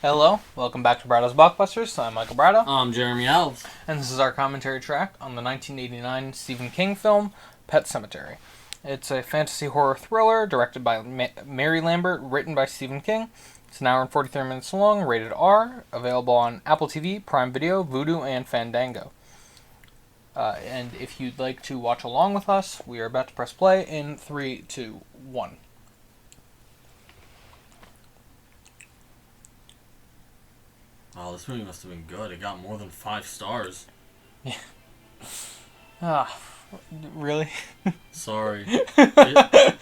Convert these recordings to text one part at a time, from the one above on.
Hello, welcome back to Bradow's Blockbusters. I'm Michael Bradow. I'm Jeremy Alves. And this is our commentary track on the 1989 Stephen King film, 𝙹. It's a fantasy horror thriller directed by Mary Lambert, written by Stephen King. It's an hour and 43 minutes long, rated R, available on Apple TV, Prime Video, Vudu, and Fandango. And if you'd like to watch along with us, we are about to press play in 3, 2, 1. Oh, this movie must have been good. It got more than 5 stars. Yeah. Ah, really? Sorry. I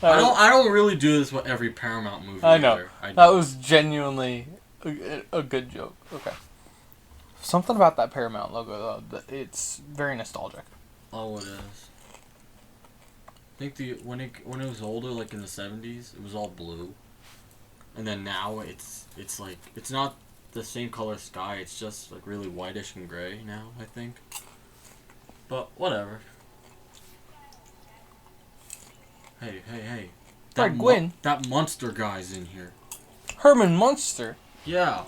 don't really do this with every Paramount movie. I know. That was genuinely a good joke. Okay. Something about that Paramount logo, though, it's very nostalgic. Oh, it is. I think when it was older, like in the 70s, it was all blue. And then now it's like, it's not the same color sky, it's just like really whitish and gray now, I think. But whatever. Hey. Fred Gwynn. That monster guy's in here. Herman Munster. Yeah.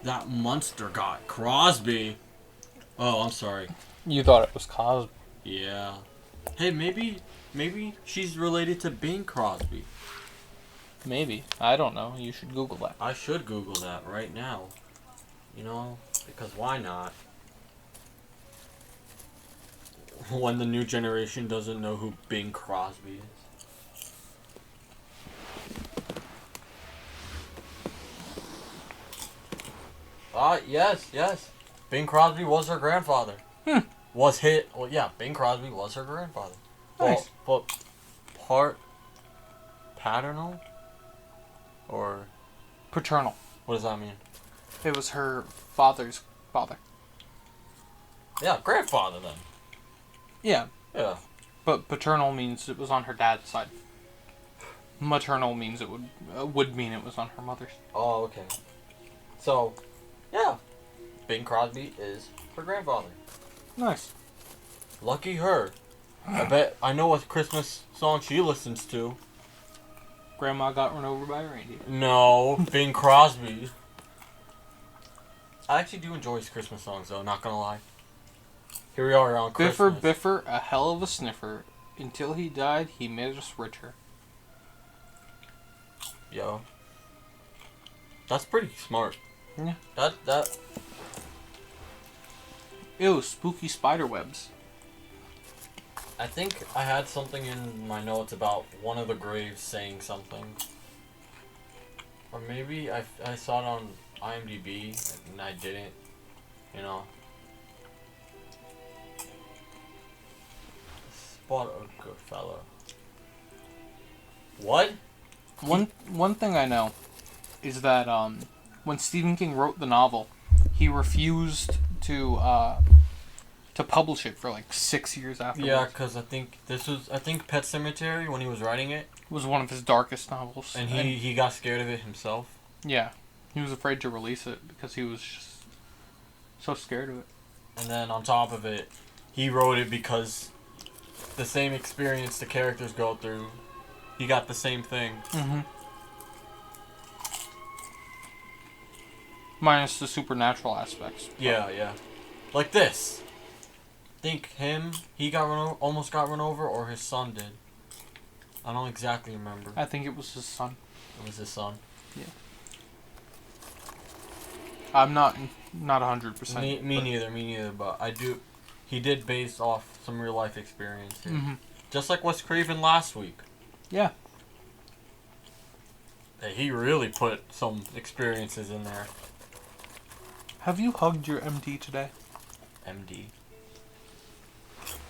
That monster guy. Crosby. Oh, I'm sorry. You thought it was Cosby. Yeah. Hey, maybe she's related to Bing Crosby. Maybe. I don't know. You should Google that. I should Google that right now. You know, because why not? When the new generation doesn't know who Bing Crosby is. Yes. Bing Crosby was her grandfather. Bing Crosby was her grandfather. Nice. But part paternal? Or Paternal. what does that mean? It was her father's father. Yeah, grandfather then. Yeah. Yeah. But paternal means it was on her dad's side. Maternal means it would mean it was on her mother's. Oh, okay. So, yeah. Bing Crosby is her grandfather. Nice. Lucky her. I bet I know what Christmas song she listens to. Grandma got run over by a reindeer. No, Bing Crosby. I actually do enjoy his Christmas songs, though, not gonna lie. Here we are on Christmas. Biffer, a hell of a sniffer. Until he died, he made us richer. Yo. That's pretty smart. Yeah. That. Ew, spooky spider webs. I think I had something in my notes about one of the graves saying something. Or maybe I saw it on IMDb and I didn't, you know. Spot a good fella. What? One thing I know is that when Stephen King wrote the novel, he refused to publish it for like 6 years afterwards. Yeah, because I think Pet Sematary, when he was writing it, was one of his darkest novels. And he got scared of it himself. Yeah. He was afraid to release it because he was just so scared of it. And then on top of it, he wrote it because the same experience the characters go through, he got the same thing. Mm-hmm. Minus the supernatural aspects. Yeah. Like this. Think he almost got run over, or his son did. I don't exactly remember. I think it was his son. It was his son. Yeah. I'm not 100%. Me neither, but I do. He did base off some real life experiences. Mm-hmm. Just like Wes Craven last week. Yeah. Hey, he really put some experiences in there. Have you hugged your MD today? MD?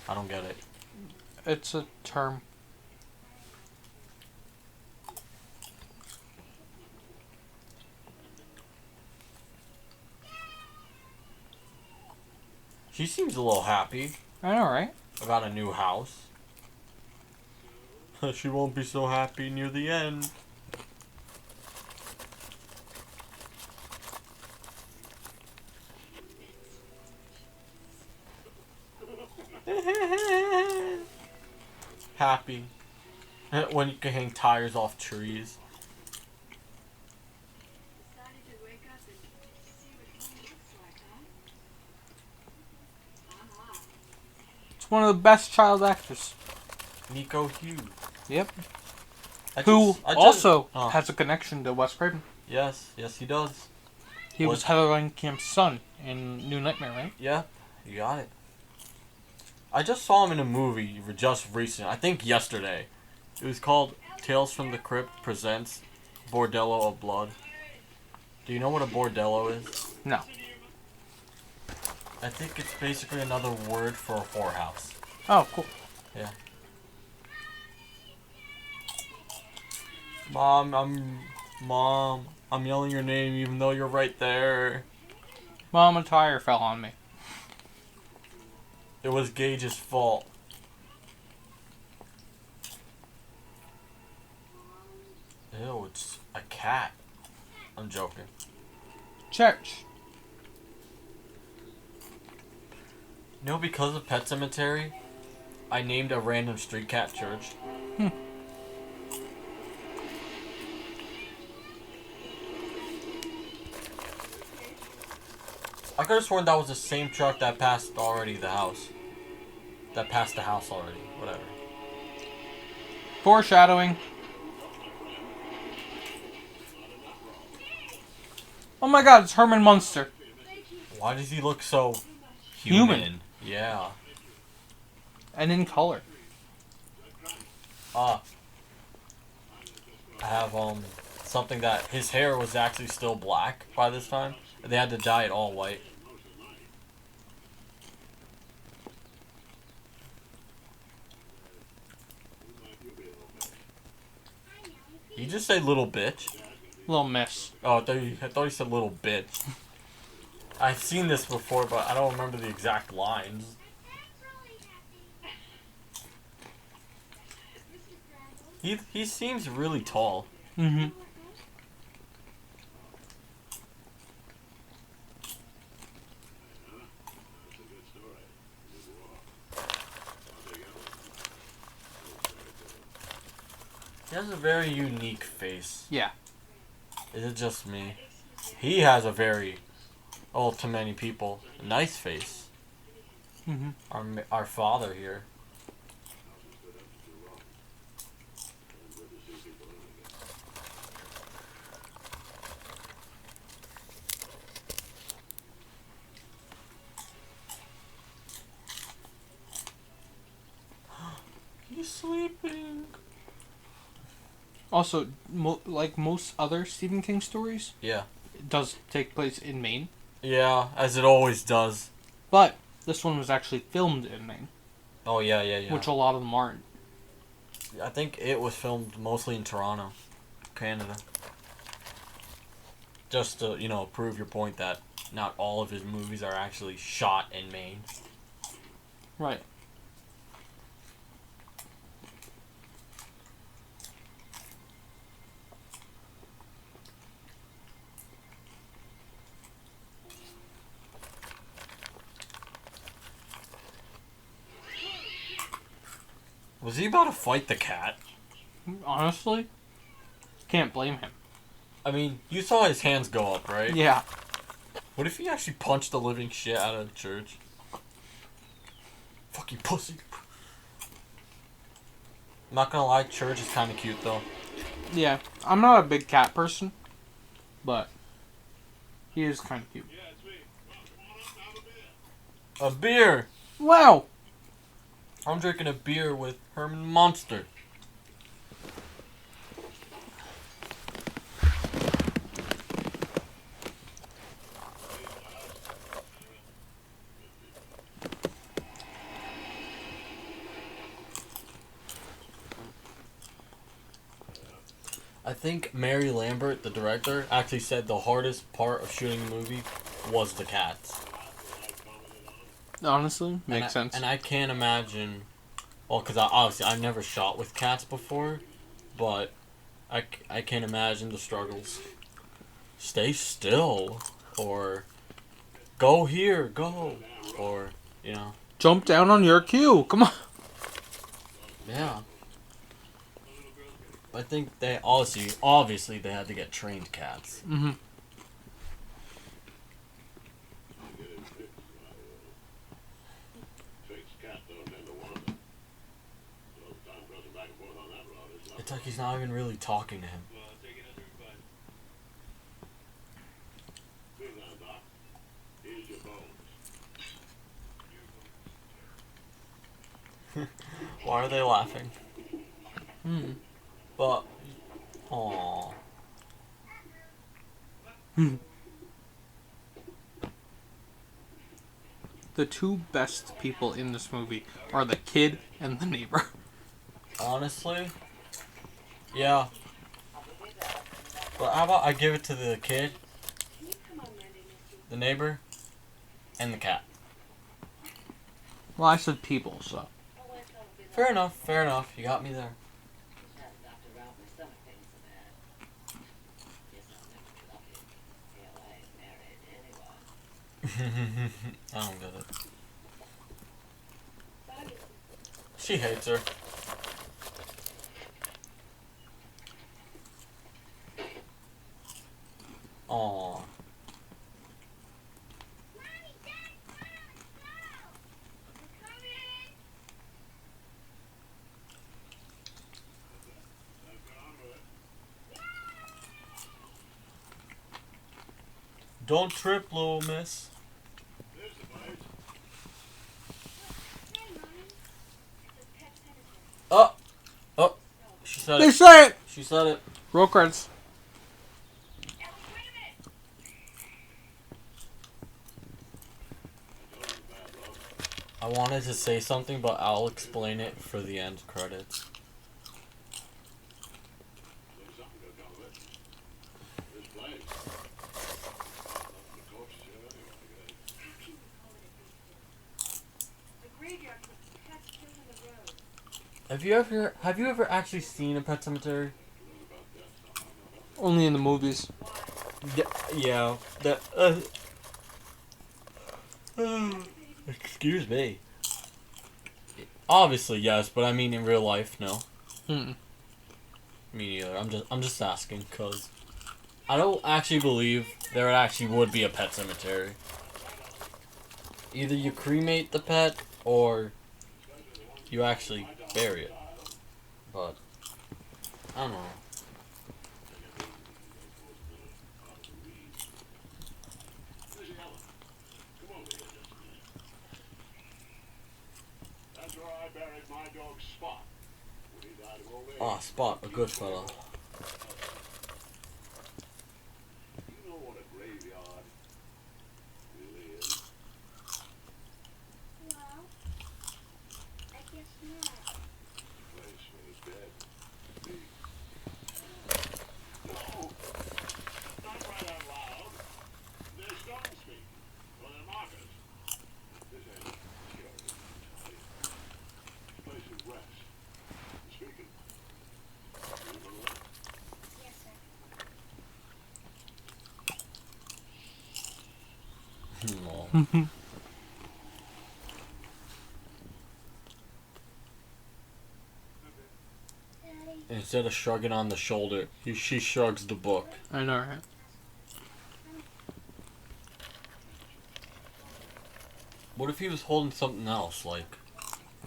I don't get it. It's a term. She seems a little happy. I know, right? About a new house. She won't be so happy near the end. Happy. When you can hang tires off trees. one of the best child actors. Nico Hughes. Yep. I Who just- also oh. has a connection to Wes Craven. Yes, he does. He was Heather Langkamp's son in New Nightmare, right? Yeah, you got it. I just saw him in a movie just recent. I think yesterday. It was called Tales from the Crypt presents Bordello of Blood. Do you know what a bordello is? No. I think it's basically another word for a whorehouse. Oh, cool. Yeah. Mom, I'm yelling your name even though you're right there. Mom, a tire fell on me. It was Gage's fault. Ew, it's a cat. I'm joking. Church. You know, because of Pet Sematary, I named a random street cat church. I could have sworn that was the same truck that passed already the house. That passed the house already. Whatever. Foreshadowing. Oh my god, it's Herman Munster. Why does he look so Human. Yeah. And in color. I have something that his hair was actually still black by this time. They had to dye it all white. You just say little bitch? Little miss. Oh, I thought you said little bitch. I've seen this before, but I don't remember the exact lines. He seems really tall. Mm-hmm. He has a very unique face. Yeah. Is it just me? He has a very, to many people, nice face. Mm-hmm. Our father here. He's sleeping. Also, like most other Stephen King stories, Yeah. it does take place in Maine. Yeah, as it always does. But this one was actually filmed in Maine. Oh, yeah. Which a lot of them aren't. I think it was filmed mostly in Toronto, Canada. Just to, prove your point that not all of his movies are actually shot in Maine. Right. Was he about to fight the cat? Honestly, can't blame him. I mean, you saw his hands go up, right? Yeah. What if he actually punched the living shit out of the church? Fucking pussy. I'm not gonna lie, Church is kind of cute though. Yeah. I'm not a big cat person, but he is kind of cute. A beer! Wow! I'm drinking a beer with Herman Munster. I think Mary Lambert, the director, actually said the hardest part of shooting the movie was the cats. Honestly, makes sense. And I can't imagine... Well, because obviously I've never shot with cats before, but I can't imagine the struggles. Stay still, or go here, go, or, Jump down on your cue. Come on. Yeah. I think they obviously they had to get trained cats. Mm-hmm. like he's not even really talking to him. Why are they laughing? But, aww. The two best people in this movie are the kid and the neighbor. Honestly, yeah. But how about I give it to the kid, the neighbor, and the cat. Well, I said people, so. Fair enough, fair enough. You got me there. I don't get it. She hates her. Aww. Don't trip, little miss. Oh! Oh! She said They it. say it! She said it. Roll credits. I wanted to say something, but I'll explain it for the end credits. Have you ever actually seen a Pet Sematary? Only in the movies. Yeah. Excuse me. Obviously, yes, but I mean in real life, no. Hmm. Me neither. I'm just asking because I don't actually believe there actually would be a Pet Sematary. Either you cremate the pet or you actually bury it. But I don't know. Ah, Spot, a good fella. You know what a graveyard really is? Well, I guess not. Place where the dead be. No! Not right out loud. They're stone speaking. Or they're markers. This ain't a cure. This place is rest. Speaking. You know that? Yes, sir. No. Daddy. Instead of shrugging on the shoulder, she shrugs the book. I know, right? What if he was holding something else, like,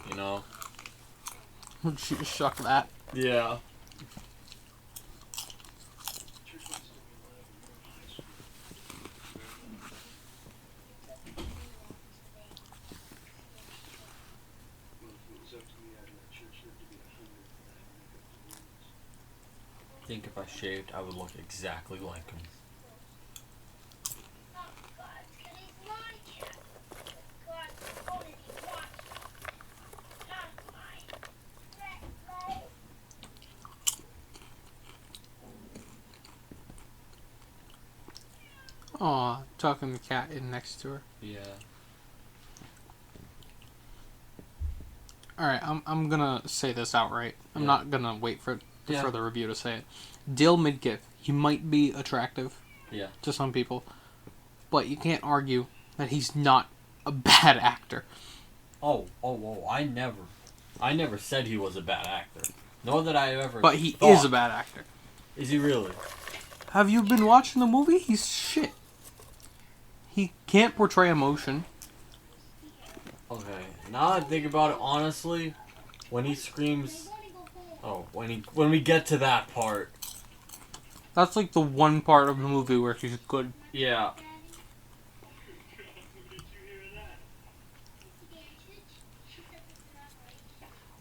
you know? She just shocked that. Yeah. I think if I shaved, I would look exactly like him. Oh, God, can he like it? God, what did he want? Not mine. Right. Aw, talking the cat in next to her. Yeah. Alright, I'm gonna say this outright. I'm Yeah. not gonna wait for the Yeah. further review to say it. 𝙹 Midgift, he might be attractive Yeah. to some people, but you can't argue that he's not a bad actor. Oh, I never said he was a bad actor. Nor that I ever But he thought. is a bad actor. Is he really? Have you been watching the movie? He's shit. He can't portray emotion. Okay. Now that I think about it, honestly, when he screams, Oh, when we get to that part. That's like the one part of the movie where she's good. Yeah.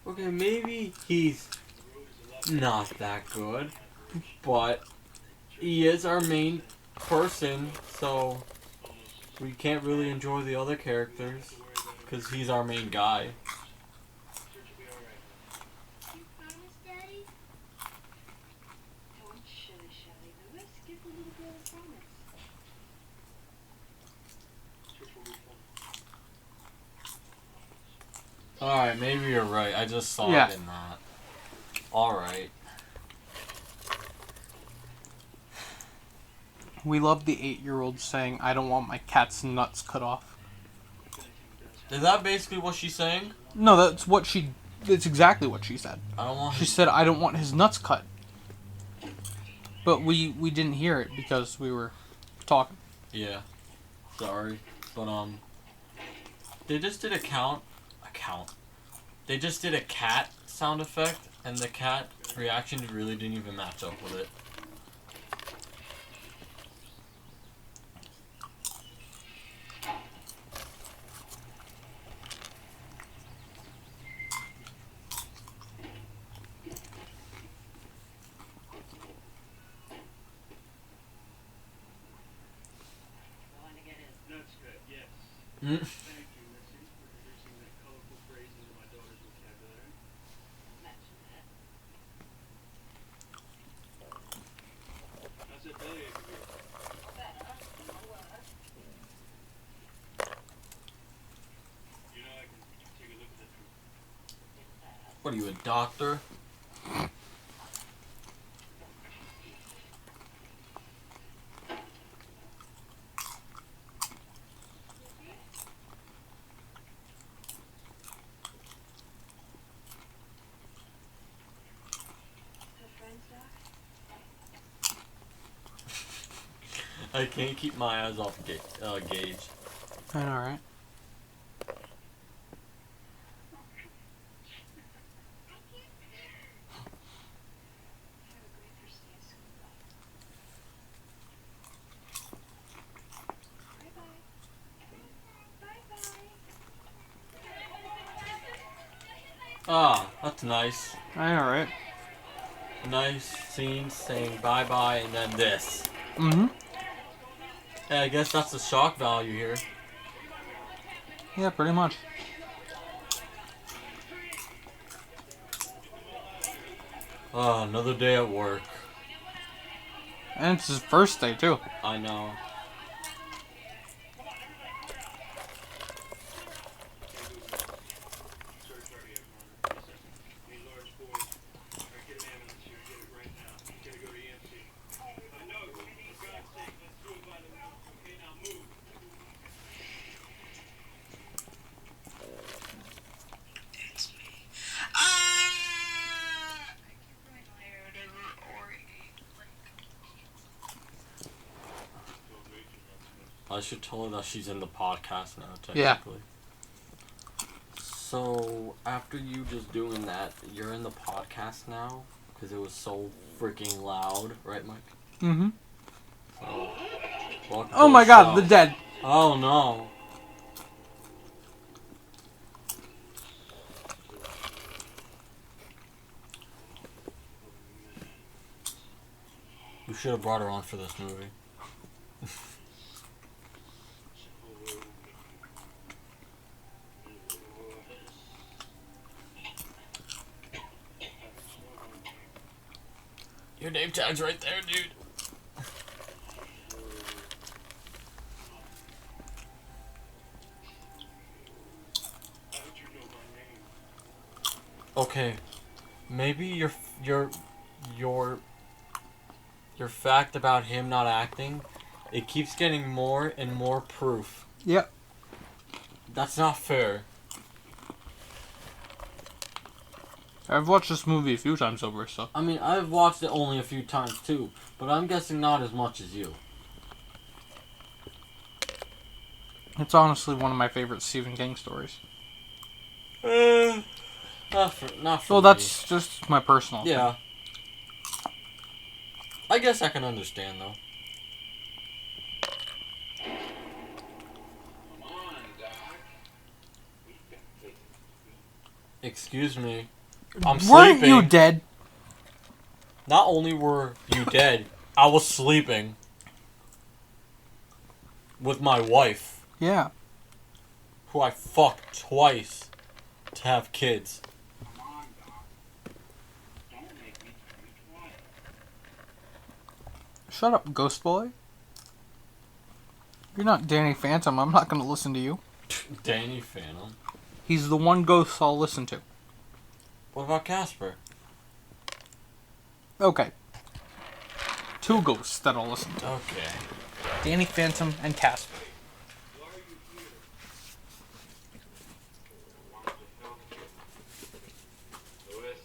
Okay, maybe he's not that good, but he is our main person, so we can't really enjoy the other characters because he's our main guy. You promise, Daddy? Don't shilly-shally. Now let's give the little girl a promise. Alright, maybe you're right. I just saw Yeah. it in that. Alright. We love the 8-year-old saying, "I don't want my cat's nuts cut off." Is that basically what she's saying? No, that's exactly what she said. I don't want She said, "I don't want his nuts cut." But we didn't hear it because we were talking. Yeah. Sorry. But, they just did a count. They just did a cat sound effect, and the cat reaction really didn't even match up with it. Going to get in. That's good, yes. Mm. Thank you, Missy, for introducing that colorful phrase into my daughter's vocabulary. Mention that. How's that bellyache of yours? Better. No worse. You know, I can take a look at that truth. It's bad. What are you, a doctor? Her friends, Doc? I can't keep my eyes off Gage. I know, right? Have a great first day at school, Doc. Bye-bye. Bye-bye. Ah, that's nice. I know, right? Nice scene saying bye-bye and then this. Mm-hmm. Yeah, I guess that's the shock value here. Yeah, pretty much. Ah, another day at work. And it's his first day, too. I know. Sorry, cardiac monitor. Need large boys. Alright, get an ambulance here. Get it right now. Gotta go to EMC. I know, for God's sake, let's do it by the mouth. Okay, now move. I should tell her that she's in the podcast now, Yeah. technically. So, after you just doing that, you're in the podcast now? Because it was so freaking loud, right, Mike? Mm-hmm. So, welcome Oh to my the god, show. the dead. Oh no. We should have brought her on for this movie. Your name tag's right there, dude. How did you know my name? Okay, maybe your fact about him not acting, it keeps getting more and more proof. Yep. That's not fair. I've watched this movie a few times over, so. I mean, I've watched it only a few times too, but I'm guessing not as much as you. It's honestly one of my favorite Stephen King stories. Not for Well, me. that's just my personal opinion. Yeah. I guess I can understand though. Come on, Doc. We've got places. Excuse me. Weren't sleeping. you dead? Not only were you dead, I was sleeping with my wife, Yeah. who I fucked twice to have kids. Come on, Doc. Don't make me tell you twice. Shut up, ghost boy. You're not Danny Phantom. I'm not going to listen to you. Danny Phantom. He's the one ghost I'll listen to. What about Casper? Okay. 2 ghosts that I'll listen to. Okay. Danny Phantom and Casper. Why are you here? I wanted to help you. Louis.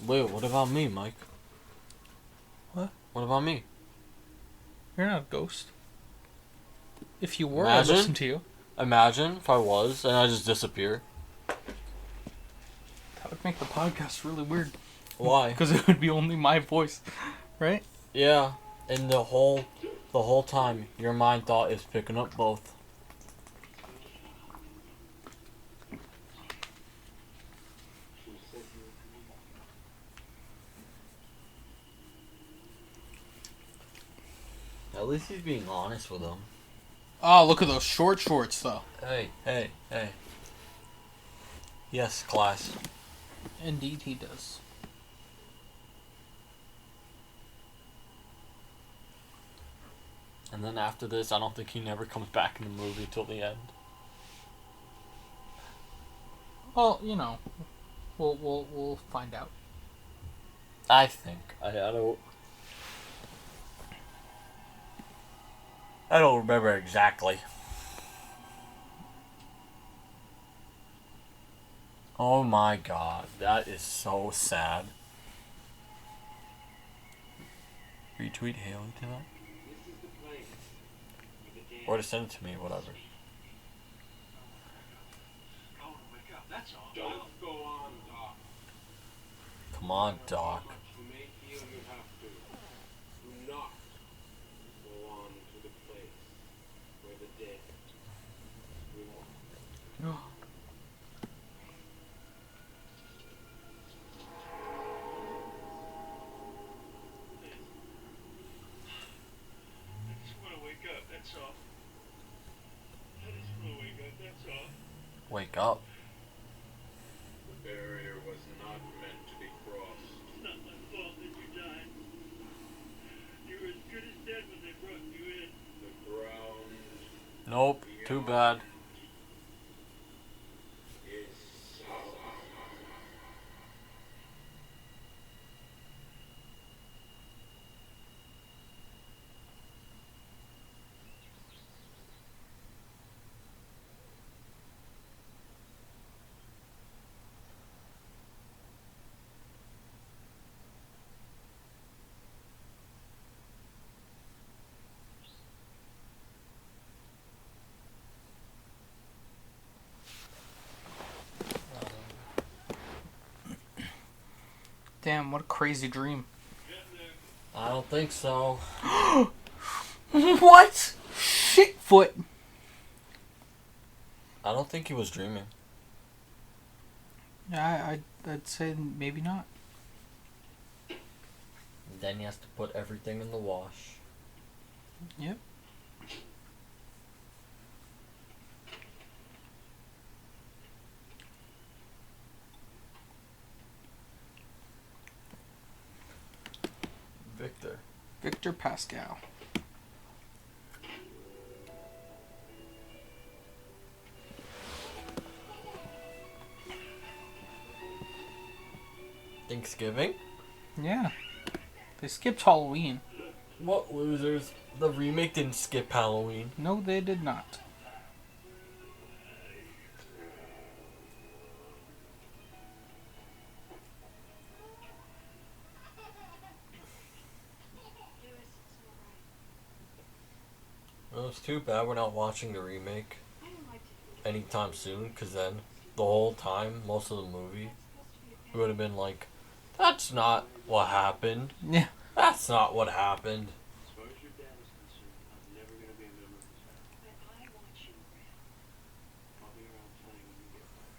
Wait, what about me, Mike? What? What about me? You're not a ghost. If you were, Imagine? I'd listen to you. Imagine if I was and I just disappear. That would make the podcast really weird. Why? Because it would be only my voice. Right? Yeah, and the whole time your mind thought is picking up both. At least he's being honest with them. Oh, look at those short shorts, though. Hey. Yes, class. Indeed, he does. And then after this, I don't think he never comes back in the movie till the end. Well, you know, we'll find out. I think. I don't remember exactly. Oh my god, that is so sad. Retweet Haley to that? This is the place. With the dam. Or to send it to me, whatever. Go and wake up, that's all. Don't go on, Doc. Come on, Doc. You may feel you have to. Do not go on to the place where the dead will walk. I just want to wake up, that's all. I just want to wake up, that's all. Wake up. The barrier was not meant to be crossed. It's not my fault that you died. You were as good as dead when they brought you in. The ground Nope, too bad. is solid. Damn, what a crazy dream. I don't think so. What? Shitfoot. I don't think he was dreaming. Yeah, I'd say maybe not. Then he has to put everything in the wash. Yep. Victor Pascal. Thanksgiving? Yeah. They skipped Halloween. What losers? The remake didn't skip Halloween. No, they did not. Well, it's too bad we're not watching the remake. I don't anytime soon, because then the whole time, most of the movie, we would have been like, that's not what happened. Yeah. That's not what happened. As far as your dad is concerned, I'm never going to be a member of this family. But I want you around. I'll be around plenty when you get back.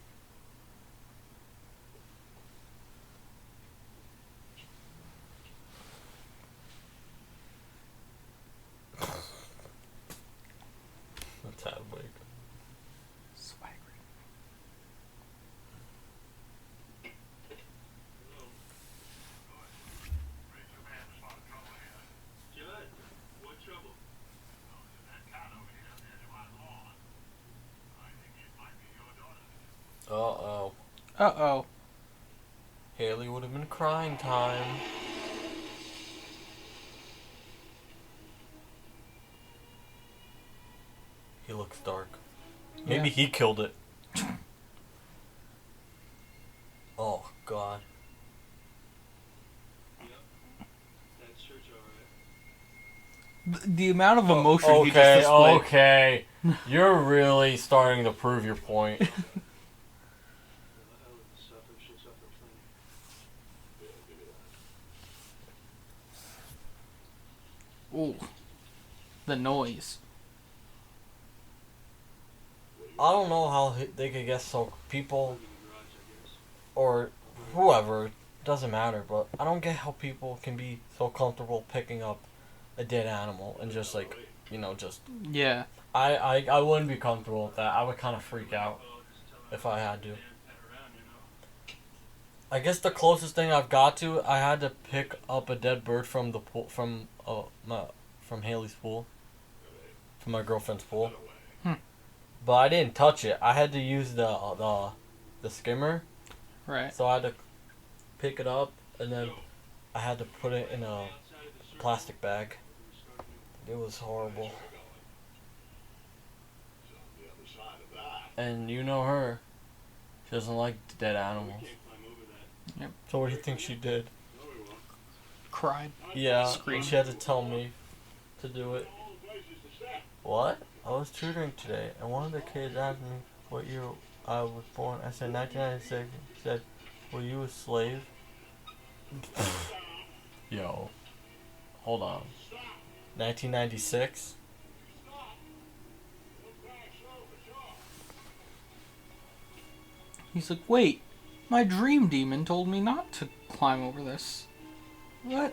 That's how big. Judd, what trouble? Uh-oh. Uh-oh. Haley would have been crying time. He looks dark. Maybe Yeah. he killed it. Oh, God. Yep. That church all right. The amount of emotion he just Okay, displayed. okay. You're really starting to prove your point. The hell with the suffer, she'll suffer plenty. Ooh. The noise. I don't know how they could get so people In the garage, I guess. or whoever, doesn't matter, but I don't get how people can be so comfortable picking up a dead animal and just like, you know, just Yeah. I wouldn't be comfortable with that. I would kind of freak out if I had to. Pet around, you know. I guess the closest thing I've got to, I had to pick up a dead bird from the pool from Haley's pool, from my girlfriend's pool. But I didn't touch it. I had to use the skimmer, Right. so I had to pick it up and then I had to put it in a plastic bag. It was horrible. And you know her. She doesn't like dead animals. Can't climb over that. So what do you think she did? No, we won't. Cried. Yeah, Scream. she had to tell me to do it. All the places to stay. What? I was tutoring today, and one of the kids asked me what year I was born. I said 1996. He said, "Were you a slave?" Yo, hold on. 1996. He's like, wait, my dream demon told me not to climb over this. What?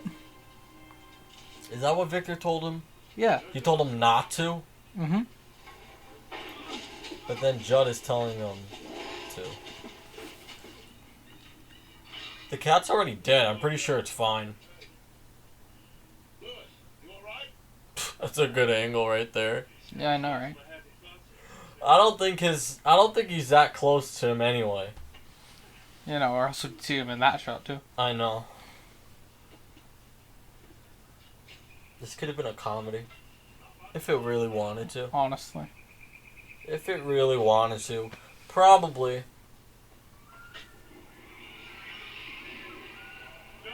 Is that what Victor told him? Yeah. He told him not to, Mm-hmm. but then Judd is telling him to. The cat's already dead. I'm pretty sure it's fine. Lewis, you all right? That's a good angle right there. Yeah, I know, right? I don't think he's that close to him anyway. You know, or else we'd see him in that shot, too. I know. This could have been a comedy. If it really wanted to. Honestly. If it really wanted to. Probably. Judd,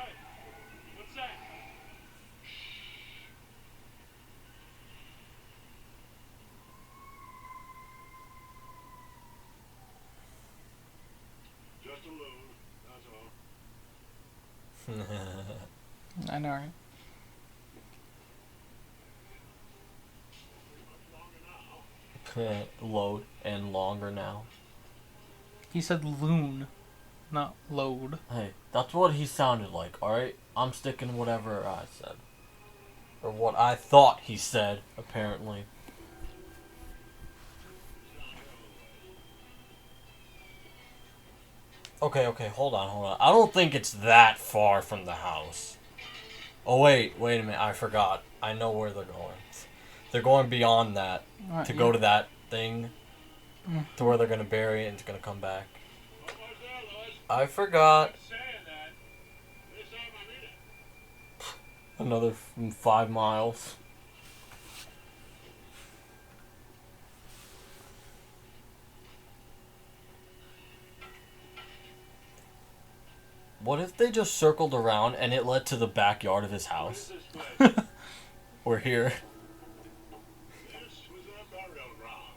what's that? Just a loon, that's all. I know, right? Load and longer now. He said loon, not load. Hey, that's what he sounded like, alright? I'm sticking whatever I said. Or what I thought he said, apparently. Okay, hold on. I don't think it's that far from the house. Oh, wait a minute, I forgot. I know where they're going. They're going beyond that to go to that thing, to where they're going to bury it and it's going to come back. Almost there, Lewis. I forgot. Saying that. This time I mean it. Another 5 miles. What if they just circled around and it led to the backyard of his house? This way. We're here. This was a burial ground.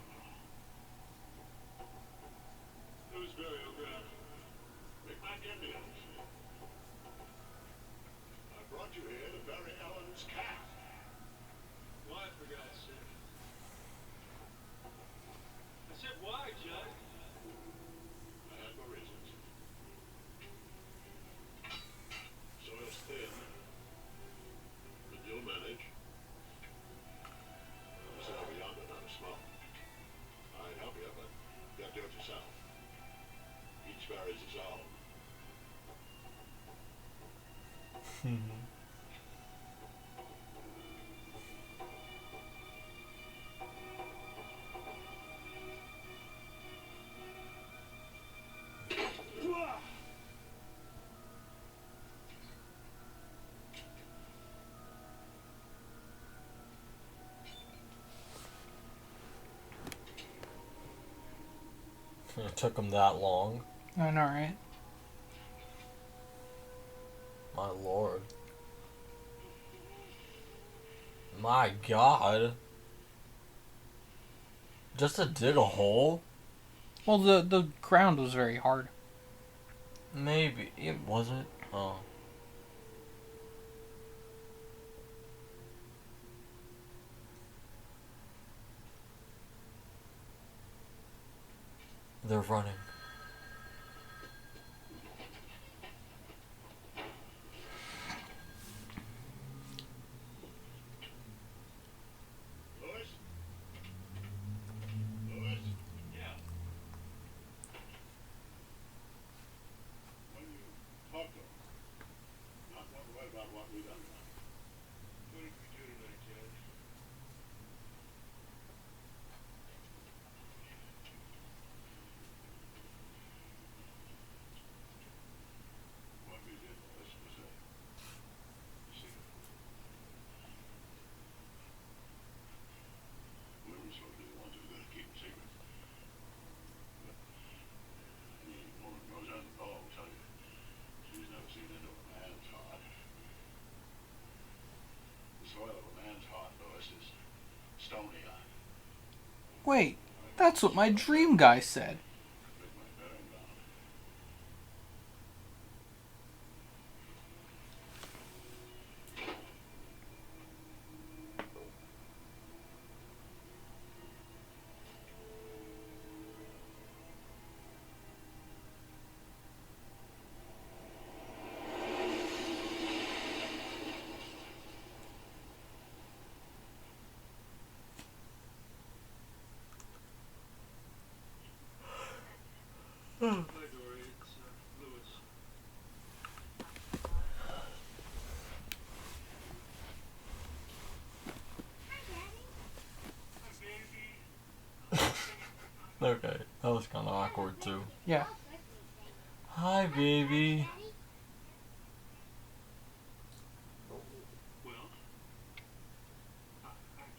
said why, Judge? I had my reasons. Soil's thin, but you'll manage. I'm sit over yonder, not a smoke. I'd help you, but you got to do it yourself. Each sparrow is his own. It took him that long. I know, right? My lord. My god. Just to dig a hole? Well, the ground was very hard. Maybe. It wasn't. Oh. They're running. Louis? Louis? Yeah. When you talk to him, not walk away about what we've done tonight. What did we do tonight, Judge? What we did, Louis, was a secret. We were supposed to be the ones who were going to keep it secret. But any woman goes out the door will tell you she's never seen into a man's heart. The soil of a man's heart, Louis, is stony iron. Wait, that's what my dream guy said. Make my bearing ground. Hi, Dory. It's Louis. Hi, baby. Okay. That was kind of awkward too. Yeah. Hi, baby. Well, I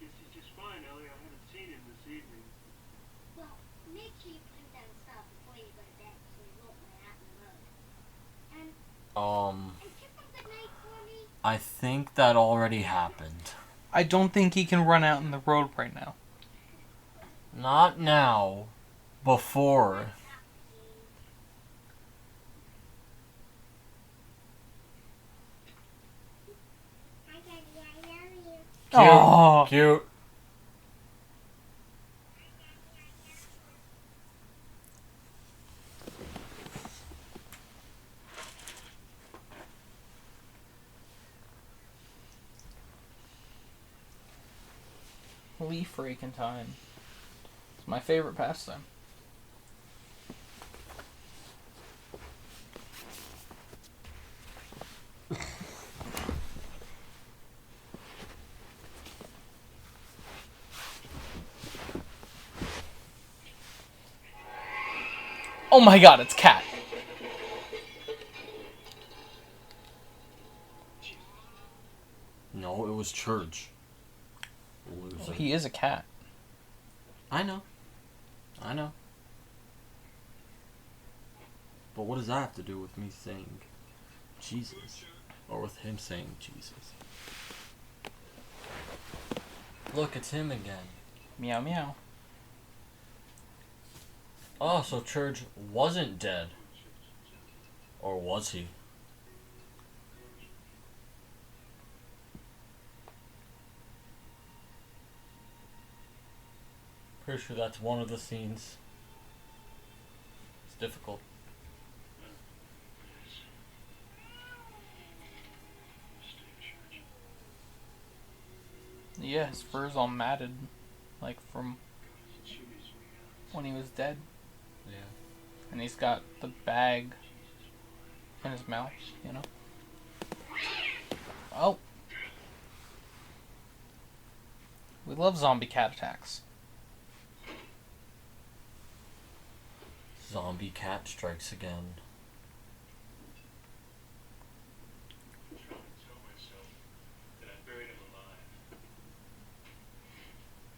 guess he's just fine, Ellie. I haven't seen him this evening. Well, make sure you put him down south before you go to bed so he won't run out in the road. And kiss him good night for me. I think that already happened. I don't think he can run out in the road right now. Not now. Before. Hi, Daddy. I love you. Cute. Aw. Cute. Leaf raking time. It's my favorite pastime. Oh my god, it's Cat. No, it was church. Loser. He is a cat. I know. I know. But what does that have to do with me saying Jesus? Or with him saying Jesus? Look, it's him again. Meow meow. Oh, so Church wasn't dead. Or was he? Pretty sure that's one of the scenes. It's difficult. Yeah, his fur's all matted, like from when he was dead. Yeah. And he's got the bag in his mouth, you know? Oh. We love zombie cat attacks. Zombie cat strikes again. I'm trying to tell myself that I buried him alive.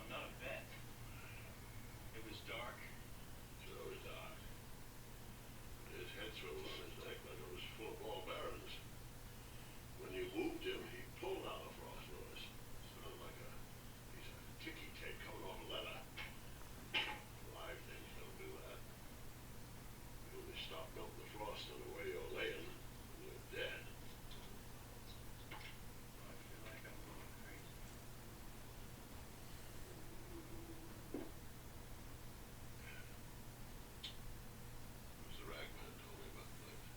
I'm not a vet. It was dark. So was I. His head swiveled on his neck like it was full of ball bearings. When you moved him, he pulled out a frost noise. Sounded like a piece of ticky tape coming off a leather. Live things don't do that. You only stop melting the frost on the way you're laying when you're dead. I feel like I'm going crazy. It was the ragman told me about the place.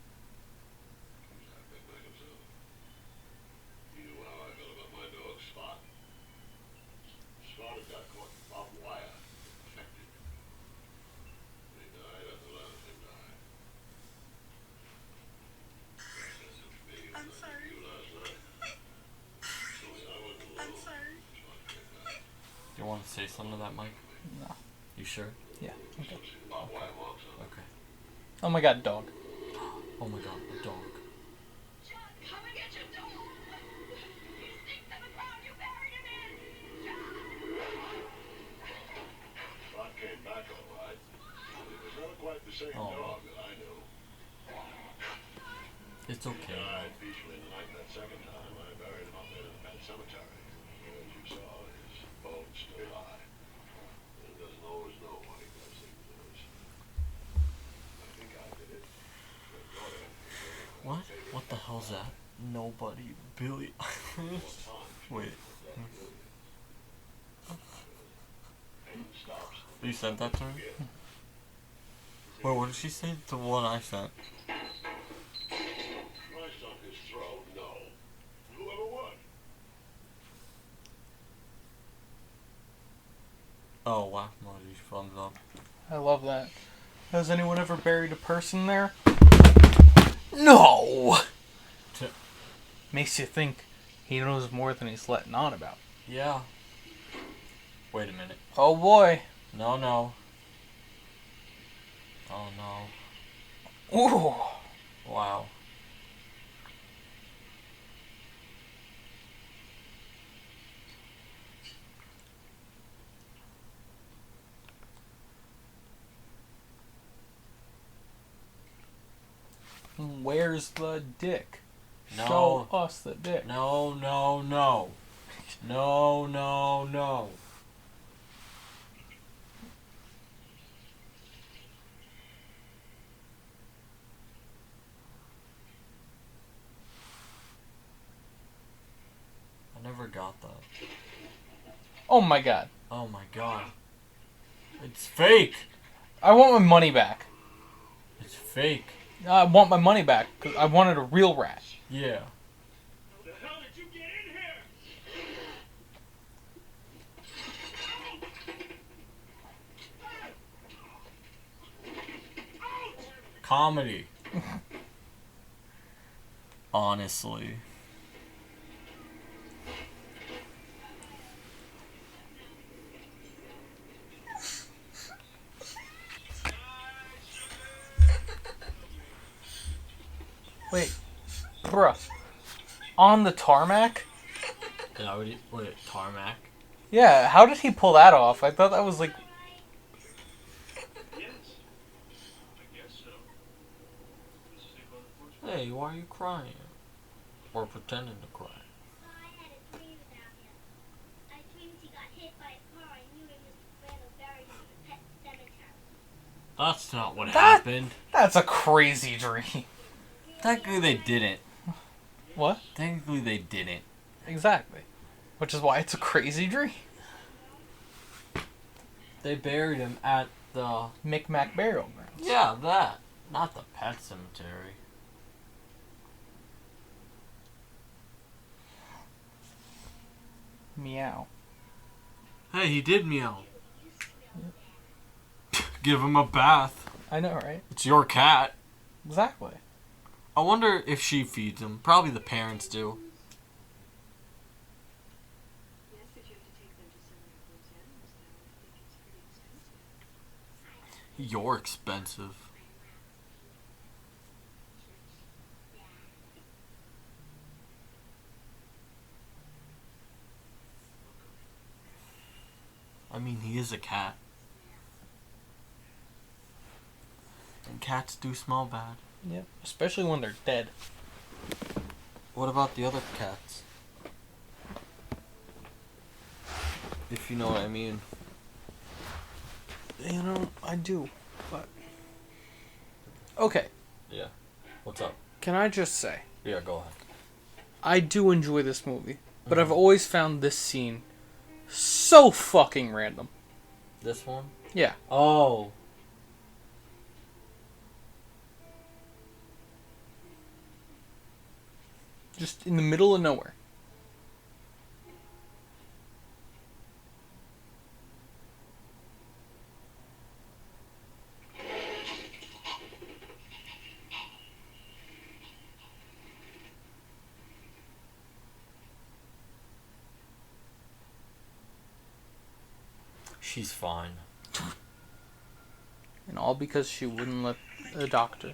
He was half big man himself. He knew how I felt about my dog, Spot. Spot had got caught in barbed wire, infected. When he died, I thought I let him die. I'm sorry. You last night. Told me I wasn't alone. I'm sorry. Spot came back. Do you want to say something to that, Mike? No. You sure? Yeah. Okay. See the barbed wire marks on it. Okay. Oh my god, dog. Oh my god, a dog. John, come and get your dog! He stinks of the ground you buried him in! Spot came back all right. It was not quite the same Oh. dog that I knew. It's okay. Died peacefully the night that second time. I buried him up there in the pet cemetery. As you saw, his bones still lie. He doesn't always know why he does things to us. I think I did it. My daughter, What? What the hell's that? Nobody. Billy. Wait. pain stops. You sent that to her? Wait, what did she say? The one I sent. Christ on his throne, no. Whoever would. Oh, wow. Emoji thumbs up. I love that. Has anyone ever buried a person there? No! T- Makes you think he knows more than he's letting on about. Yeah. Wait a minute. Oh boy. No, no. Oh no. Ooh. Wow. Where's the dick? No. Show us the dick. No, no, no. No, no, no. I never got that. Oh my god. Oh my god. It's fake! I want my money back. It's fake. I want my money back because I wanted a real rat. Yeah. How the hell did you get in here? Comedy. Honestly. Wait. Bruh. On the tarmac? Yeah, wait, tarmac? Yeah, how did he pull that off? I thought that was like... Yes. I guess so. This is a unfortunate. Hey, why are you crying? Or pretending to cry? I had a dream about him. I dreamed he got hit by a car. I knew Mr. Bradow buried him in the pet cemetery. That's not what That- happened. That's a crazy dream. Technically they didn't. What? Technically they didn't. Exactly. Which is why it's a crazy dream. They buried him at the... Micmac burial grounds. Yeah, that. Not the pet cemetery. Meow. Hey, he did meow. Give him a bath. I know, right? It's your cat. Exactly. I wonder if she feeds him. Probably the parents do. Yes, but you have to take them to somewhere for those animals, though. I think it's pretty expensive. You're expensive. I mean, he is a cat. And cats do smell bad. Yep. Especially when they're dead. What about the other cats? If you know what I mean. You know, I do. But. Okay. Yeah. What's up? Can I just say, Yeah, go ahead. I do enjoy this movie, but I've always found this scene so fucking random. This one? Yeah. Oh. Just in the middle of nowhere. She's fine. And all because she wouldn't let a doctor.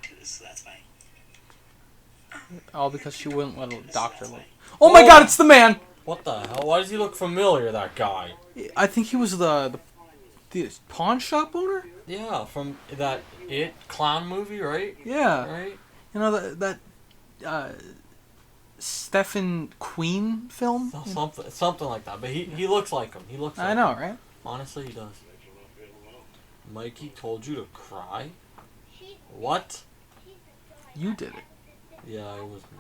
All because she wouldn't let a doctor live. Oh my god, it's the man! What the hell? Why does he look familiar, that guy? I think he was the pawn shop owner? Yeah, from that It clown movie, right? Yeah. Right? You know, that Stephen Queen film? Something like that. But he looks like him. He looks like I know, him. right? Honestly, he does. Mikey told you to cry? What? You did it. Yeah, it was me.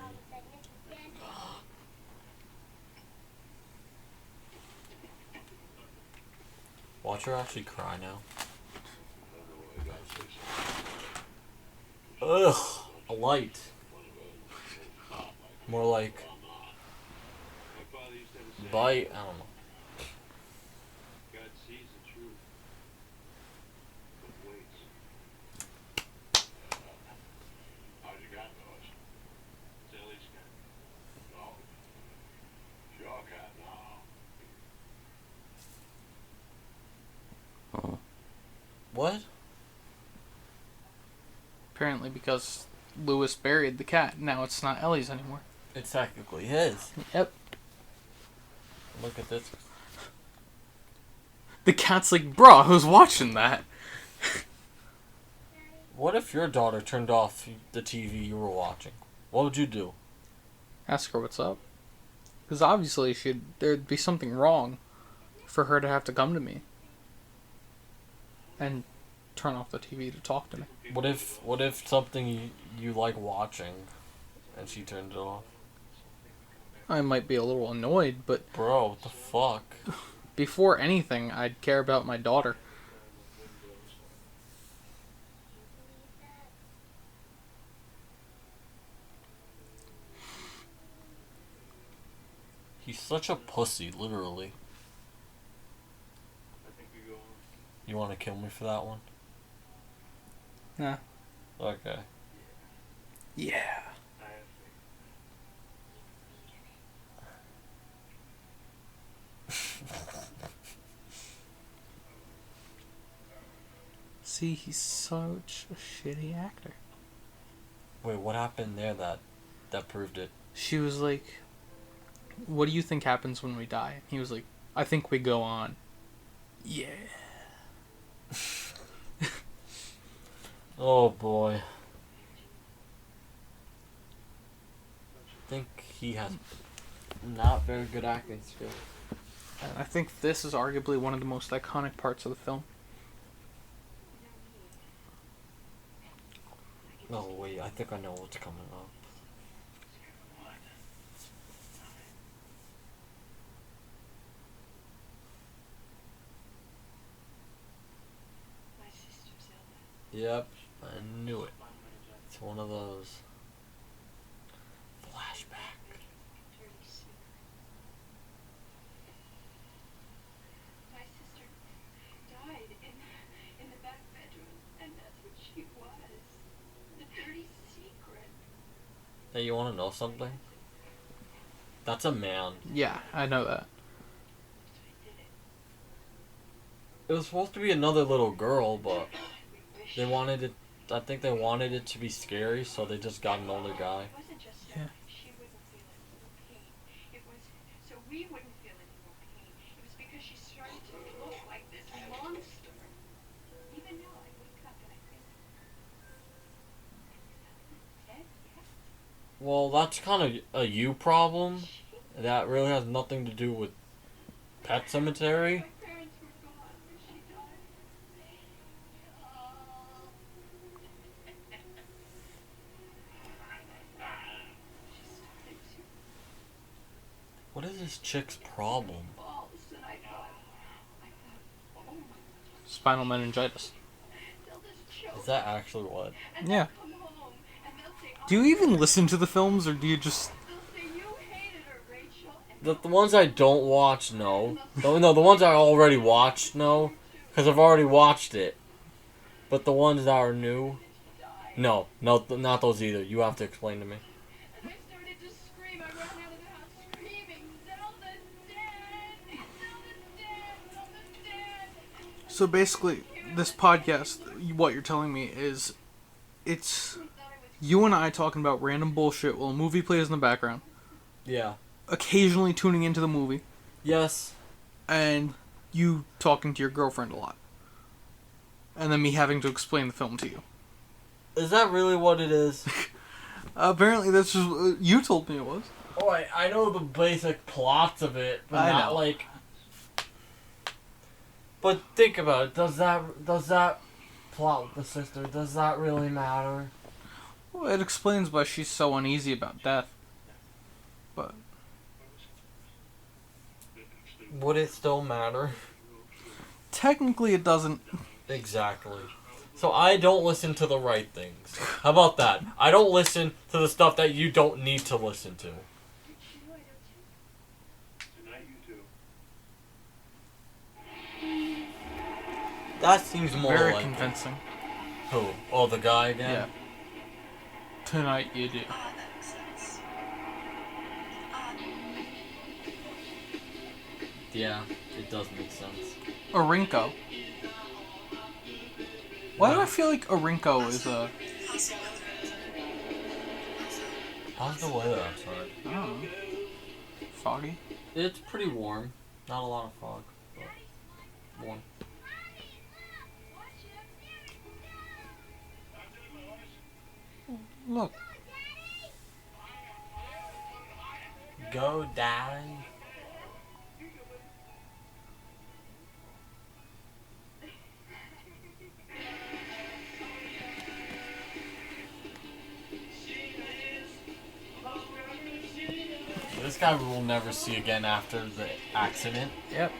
Watch her actually cry now. Ugh, a light. More like My father used to have a saying, bite. I don't know. God sees the truth, but waits. How'd you got those? It's Ellie's cat. No. Your cat now. What? Apparently because Lewis buried the cat. Now it's not Ellie's anymore. It's technically his. Yep. Look at this. The cat's like, bro, I was watching that. What if your daughter turned off the TV you were watching? What would you do? Ask her what's up. Because obviously there'd be something wrong for her to have to come to me. And turn off the TV to talk to me. What if something you like watching and she turned it off? I might be a little annoyed, but Bro, what the fuck? before anything, I'd care about my daughter. He's such a pussy, literally. I think we go on. You want to kill me for that one? Nah. Okay. Yeah. I have faith. See, he's such a shitty actor. Wait, what happened there that proved it? She was like, what do you think happens when we die? He was like, I think we go on. Yeah. Oh boy. I think he has not very good acting skills. And I think this is arguably one of the most iconic parts of the film. Oh wait, I think I know what's coming up. Yep, I knew it. It's one of those. Flashback. Dirty secret. My sister died in the back bedroom, and that's what she was. The dirty secret. Hey, you want to know something? That's a man. Yeah, I know that. It was supposed to be another little girl, but they wanted it. I think they wanted it to be scary, so they just got an older guy. It wasn't just so Yeah. she wouldn't feel any more pain. It was so we wouldn't feel any more pain. It was because she started to look like this monster. Even now, I wake up and I think, Ted, yes. Well, that's kind of a you problem. That really has nothing to do with Pet Cemetery. My parents were gone when she died. She started to What is this chick's problem? balls, and I thought, oh my God, Spinal meningitis. they'll just choke. Is that actually what? And Yeah. they'll come home and they'll say, Do you even listen to the films, or do you just... they'll say you hated her, Rachel. And The ones I don't watch, no. No, the ones I already watched, no. Because I've already watched it. But the ones that are new, no, not those either. You have to explain to me. And I started to scream. I ran out of the house screaming, Zelda's dead! Zelda's dead! Zelda's dead! So basically, this podcast, what you're telling me is, it's I thought I was you and I talking about random bullshit while a movie plays in the background, Yeah. occasionally tuning into the movie, Yes. and you talking to your girlfriend a lot. And then me having to explain the film to you. Is that really what it is? Apparently that's just you told me it was. Oh, I know the basic plots of it, but I not know. like. But think about it. Does that plot with the sister? Does that really matter? Well, it explains why she's so uneasy about death. But Would it still matter? technically it doesn't. Exactly. So I don't listen to the right things. How about that? I don't listen to the stuff that you don't need to listen to. Tonight you do. That seems more Very like convincing. Who? Oh, the guy again? Yeah. Tonight you do. Yeah, it does make sense. Orinko. Why do I feel like Orinko is a... How's the weather outside? I don't know. Foggy? It's pretty warm. Not a lot of fog, but warm. Look. Go, Daddy. This guy we will never see again after the accident. Yep.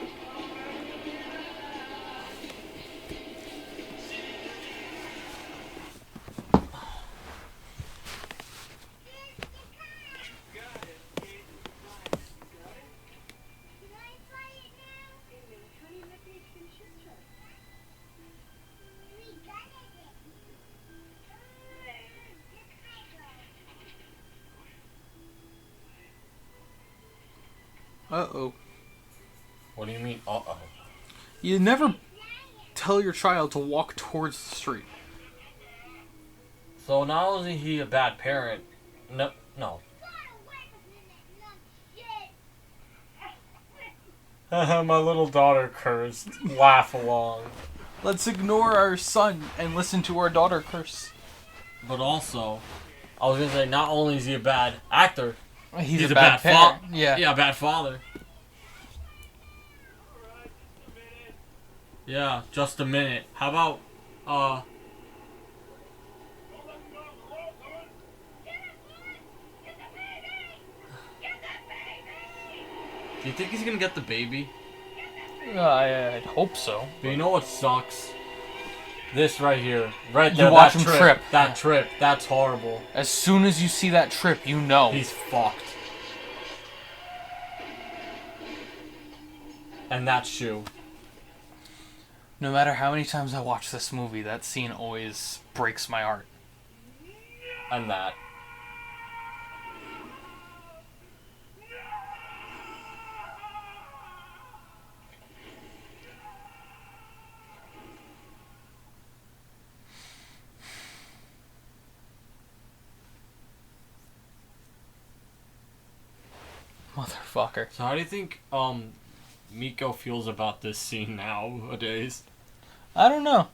Uh-oh. What do you mean, uh-oh? You never tell your child to walk towards the street. So not only is he a bad parent, no. My little daughter cursed. Laugh along. Let's ignore our son and listen to our daughter curse. But also, I was gonna say, not only is he a bad actor, He's a bad parent. Yeah. Yeah, a bad father. Yeah, just a minute. How about, do you think he's gonna get the baby? I'd hope so. But you know what sucks? This right here. Right there. You watch that him trip. That trip. That's horrible. As soon as you see that trip, you know. He's fucked. And that shoe. No matter how many times I watch this movie, that scene always breaks my heart. And that. Motherfucker. So how do you think Miko feels about this scene nowadays? I don't know.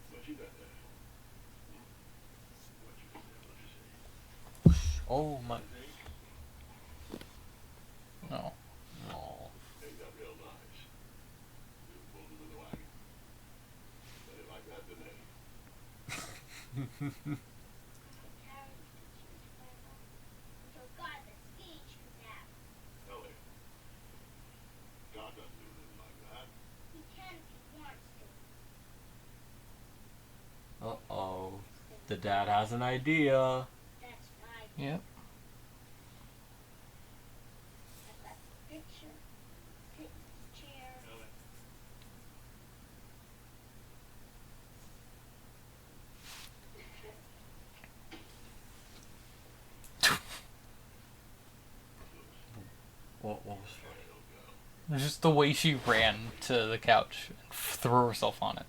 What you got there? Oh my. No. No. They got real nice. You pulled it in the wagon. They like that, didn't they? Forgot the speech for that. Ellie. God doesn't do anything like that. He can if he wants to. Uh-oh. The dad has an idea. That's right. Yep. I've got the picture. Sit in the chair. What was funny? It's just the way she ran to the couch and threw herself on it.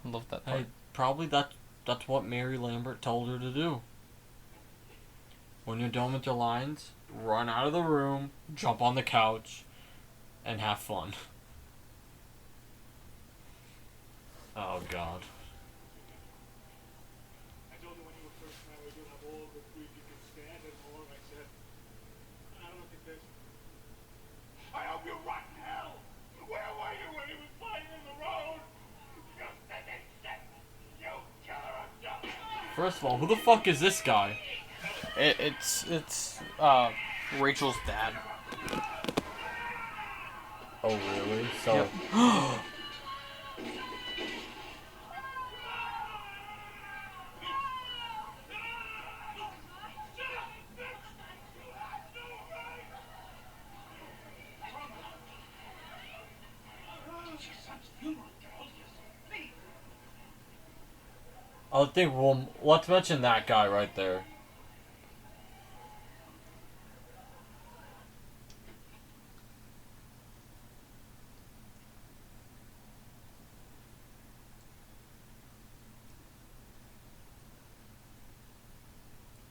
I love that part. Hey, probably that's what Mary Lambert told her to do. When you're done with your lines, run out of the room, jump on the couch, and have fun. Oh God. I told you when you were first married, you'll have all the grief you can stand and more. I said, I don't think there's. I hope you rot in hell. Where were you when he was lying in the road? You stinking shit. You killer of justice. First of all, who the fuck is this guy? It's Rachel's dad. Oh really? So. Yep. I think let's mention that guy right there.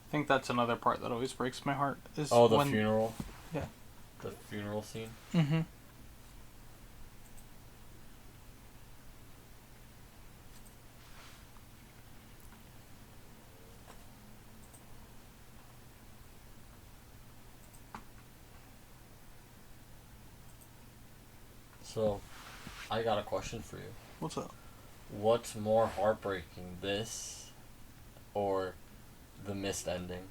I think that's another part that always breaks my heart. Is Oh, the when, funeral. Yeah. The funeral scene. Mm-hmm. So, I got a question for you. What's up? What's more heartbreaking, this or the missed ending?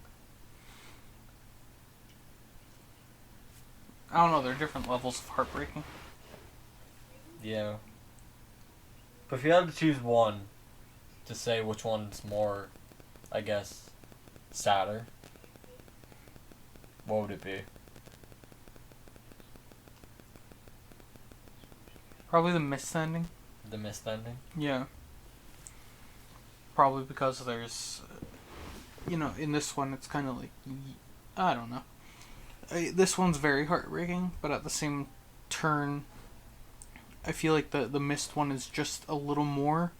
I don't know. There are different levels of heartbreaking. Yeah. But if you had to choose one to say which one's more, I guess, sadder, what would it be? Probably the missed ending. The missed ending? Yeah. Probably because there's, in this one it's kind of like, I don't know. This one's very heartbreaking, but at the same turn, I feel like the missed one is just a little more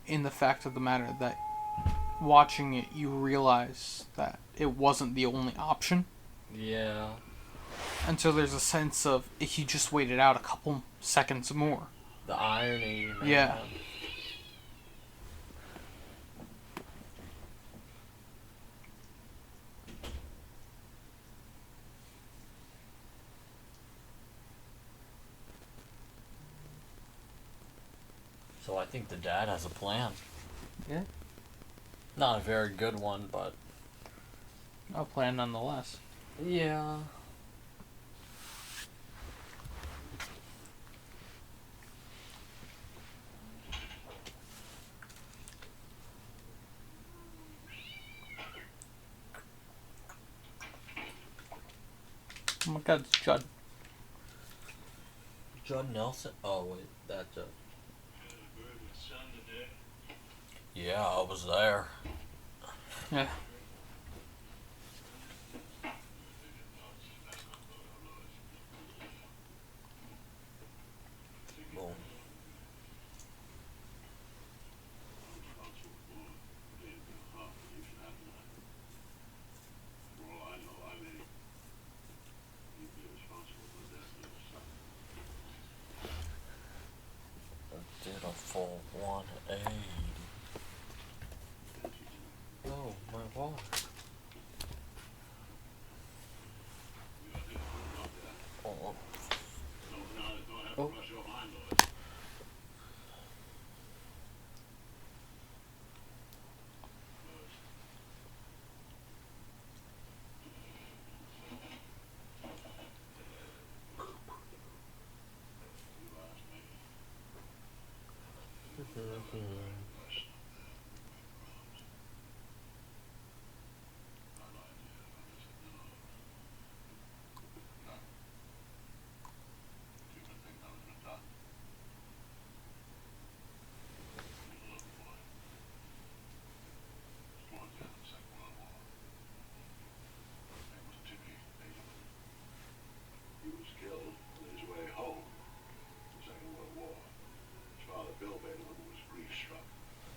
in the fact of the matter that watching it, you realize that it wasn't the only option. Yeah. And so there's a sense of if you just waited out a couple seconds more. The irony, man. Yeah. So I think the dad has a plan. Yeah. Not a very good one, but A plan nonetheless. yeah. Oh my god, it's Judd. Judd Nelson? Oh wait, that Judd. Yeah, I was there. Yeah. Boom. Did a full 180. Oh, my water. Oh. Oh. He was killed on his way home in the Second World War. His father, Bill Bailey, was grief-struck.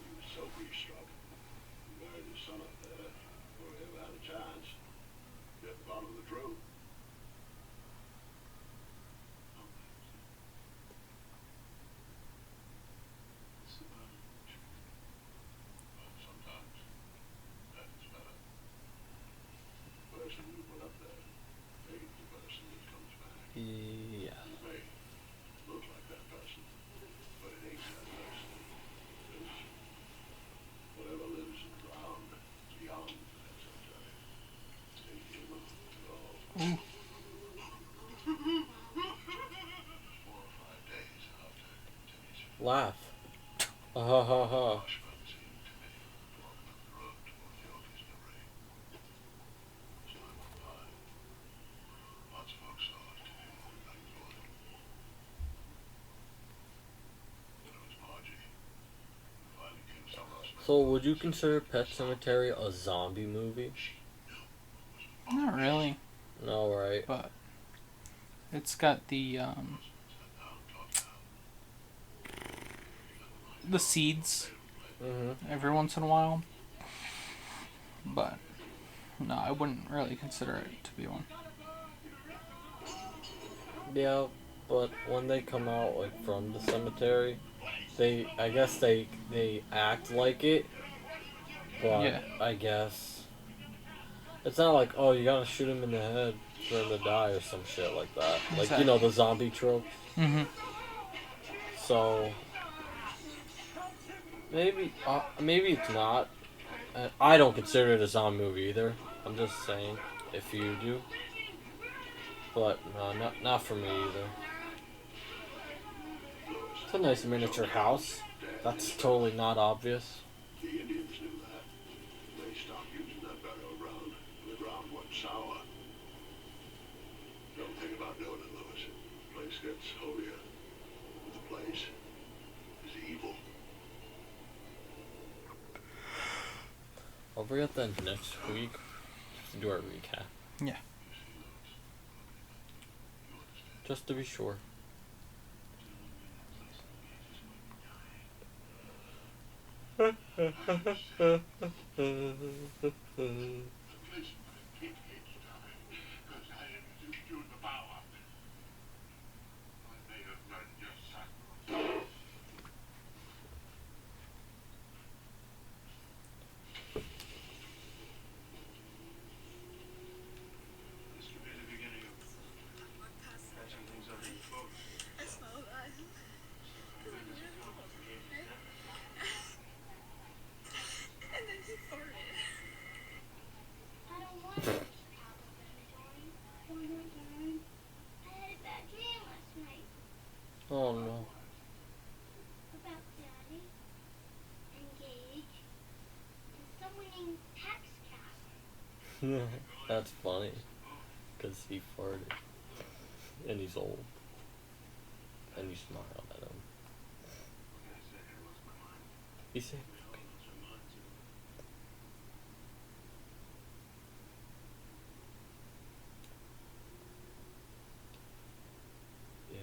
He was so grief-struck, he buried his son up there before he ever had a chance to get to the bottom of the truth. But sometimes that is better. The person who put up there may be the person that comes back. Yeah. It may look like that person, but it ain't that person. Because whatever lives in the ground is beyond that sometimes. Ain't human at all. 4 or 5 days after Timmy's Laugh. Ha ha ha ha. flashback scene, Timmy walking up the road toward the office debris. As time went by, lots of folks saw Timmy walking back toward him. Then it was Margie who finally came to us. So, would you consider Pet Sematary a zombie movie? Not really, No, right? but it's got the seeds Mm-hmm. every once in a while. But no, I wouldn't really consider it to be one. Yeah, but when they come out like from the cemetery, I guess they act like it, but Yeah. I guess it's not like, oh, you gotta shoot him in the head for him to die or some shit like that. Like, you know, the zombie trope. Mm-hmm. So maybe it's not. I don't consider it a zombie movie either. I'm just saying if you do, but no, not for me either. It's a nice miniature house. That's totally not obvious. The Indians knew that. They stopped using that burial ground when the ground went sour. Don't think about doing it, Lewis. The place gets holier. The place is evil. I'll bring up then next week to do our recap. Yeah. Just to be sure. The place might kick each time, because I introduced you to power. I may have learned your sacrifice. This could be the beginning of patching things up in folks. I don't want to be Chicago Benjamin. Why not, Dad? I had a bad dream last night Oh no. about Daddy and Gage and someone named Tax Cap. That's funny. Because he farted. And he's old. And you smile at him. He said, ew.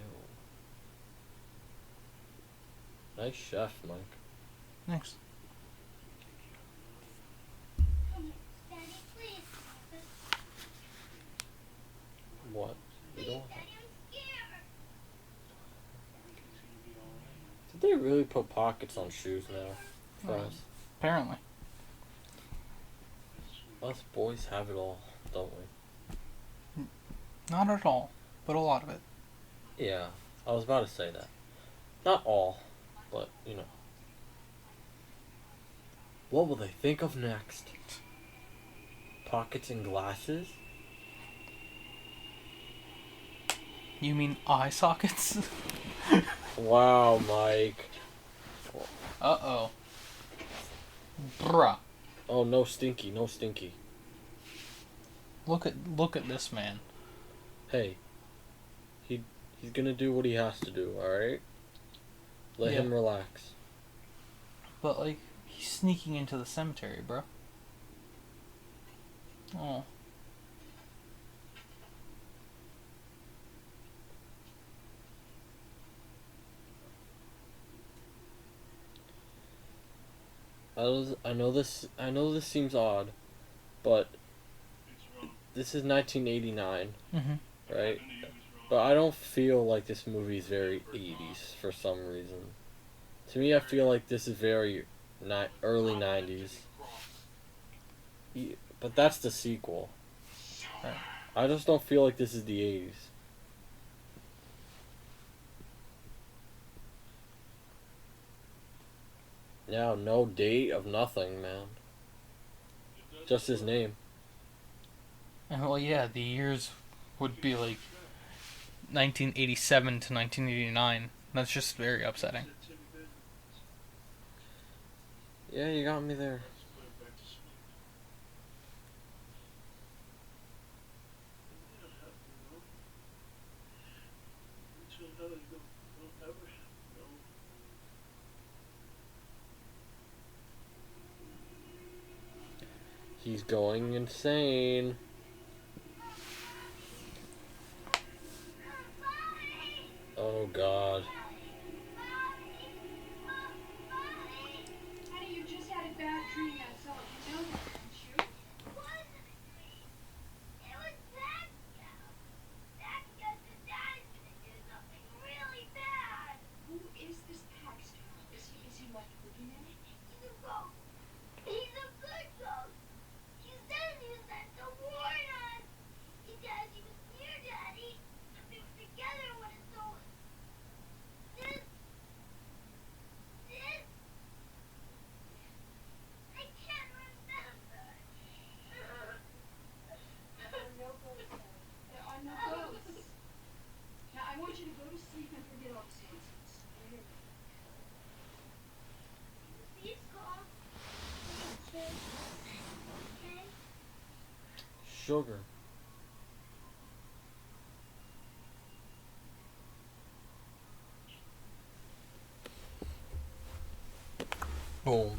Nice chef, Mike. Thanks. Come here, Daddy, please. What? You Please, don't Daddy, I'm scared. Did they really put pockets on shoes now? For us? Apparently. Us boys have it all, don't we? Not at all, but a lot of it. Yeah, I was about to say that. Not all, but, you know. What will they think of next? Pockets and glasses? You mean eye sockets? Wow, Mike. Uh-oh. Bruh. Oh, no stinky, no stinky. Look at this man. Hey, he's gonna do what he has to do, alright? Let Yeah. him relax. But, like, he's sneaking into the cemetery, bro. Oh. I know this seems odd, but this is 1989, Mm-hmm. right? But I don't feel like this movie is very 80s for some reason. To me, I feel like this is very early 90s. But that's the sequel. Right. I just don't feel like this is the 80s. Now, no date of nothing, man. Just his name. And, well, yeah, the years would be, like, 1987 to 1989. That's just very upsetting. Yeah, you got me there. He's going insane. Oh God. Honey, you just had a bad dream, that's all. You know that, don't you? It wasn't a dream. It was Tax Cap. Tax Cap said Daddy's gonna do something really bad. Who is this tax guy? Is he like looking at it? He's a ghost. He's a good ghost. He says he was sent to warn us. He says he was near Daddy, and we were together when it told us. This. I can't remember. There are no ghosts, Honey. There are no ghosts. Now, I want you to go to sleep and forget all this nonsense. You hear me? Please call. Okay? Sugar. Boom.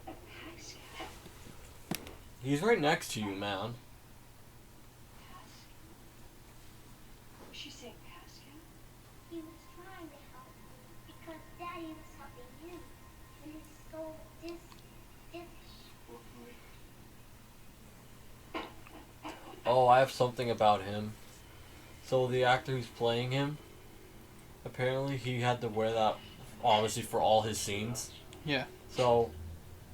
Tax guy? He's right next to you, man. She's saying Pascal? He was trying to help because Daddy was helping him. And his soul Oh, I have something about him. So the actor who's playing him, apparently he had to wear that, obviously, for all his scenes. Yeah. So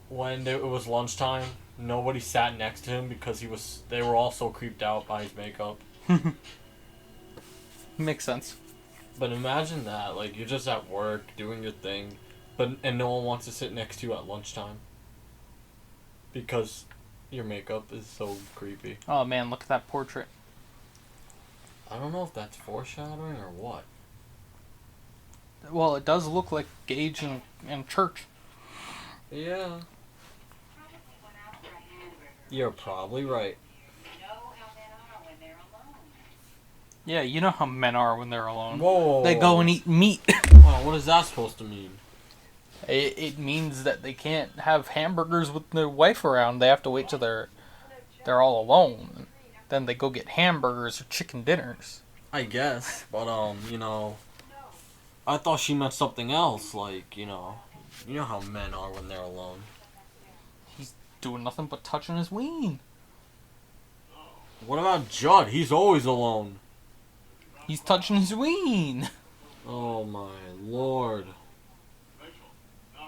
when it was lunchtime, nobody sat next to him because they were all so creeped out by his makeup. Makes sense. But imagine that, like, you're just at work doing your thing, and no one wants to sit next to you at lunchtime because your makeup is so creepy. Oh man, look at that portrait. I don't know if that's foreshadowing or what. Well, it does look like Gage in church. Yeah. You're probably right. Yeah, you know how men are when they're alone. Whoa. They go and eat meat. Oh, what is that supposed to mean? It means that they can't have hamburgers with their wife around. They have to wait till they're all alone. Then they go get hamburgers or chicken dinners. I guess, but I thought she meant something else. Like, you know how men are when they're alone. He's doing nothing but touching his ween. What about Judd? He's always alone. He's touching his ween. Oh my lord. Rachel, no.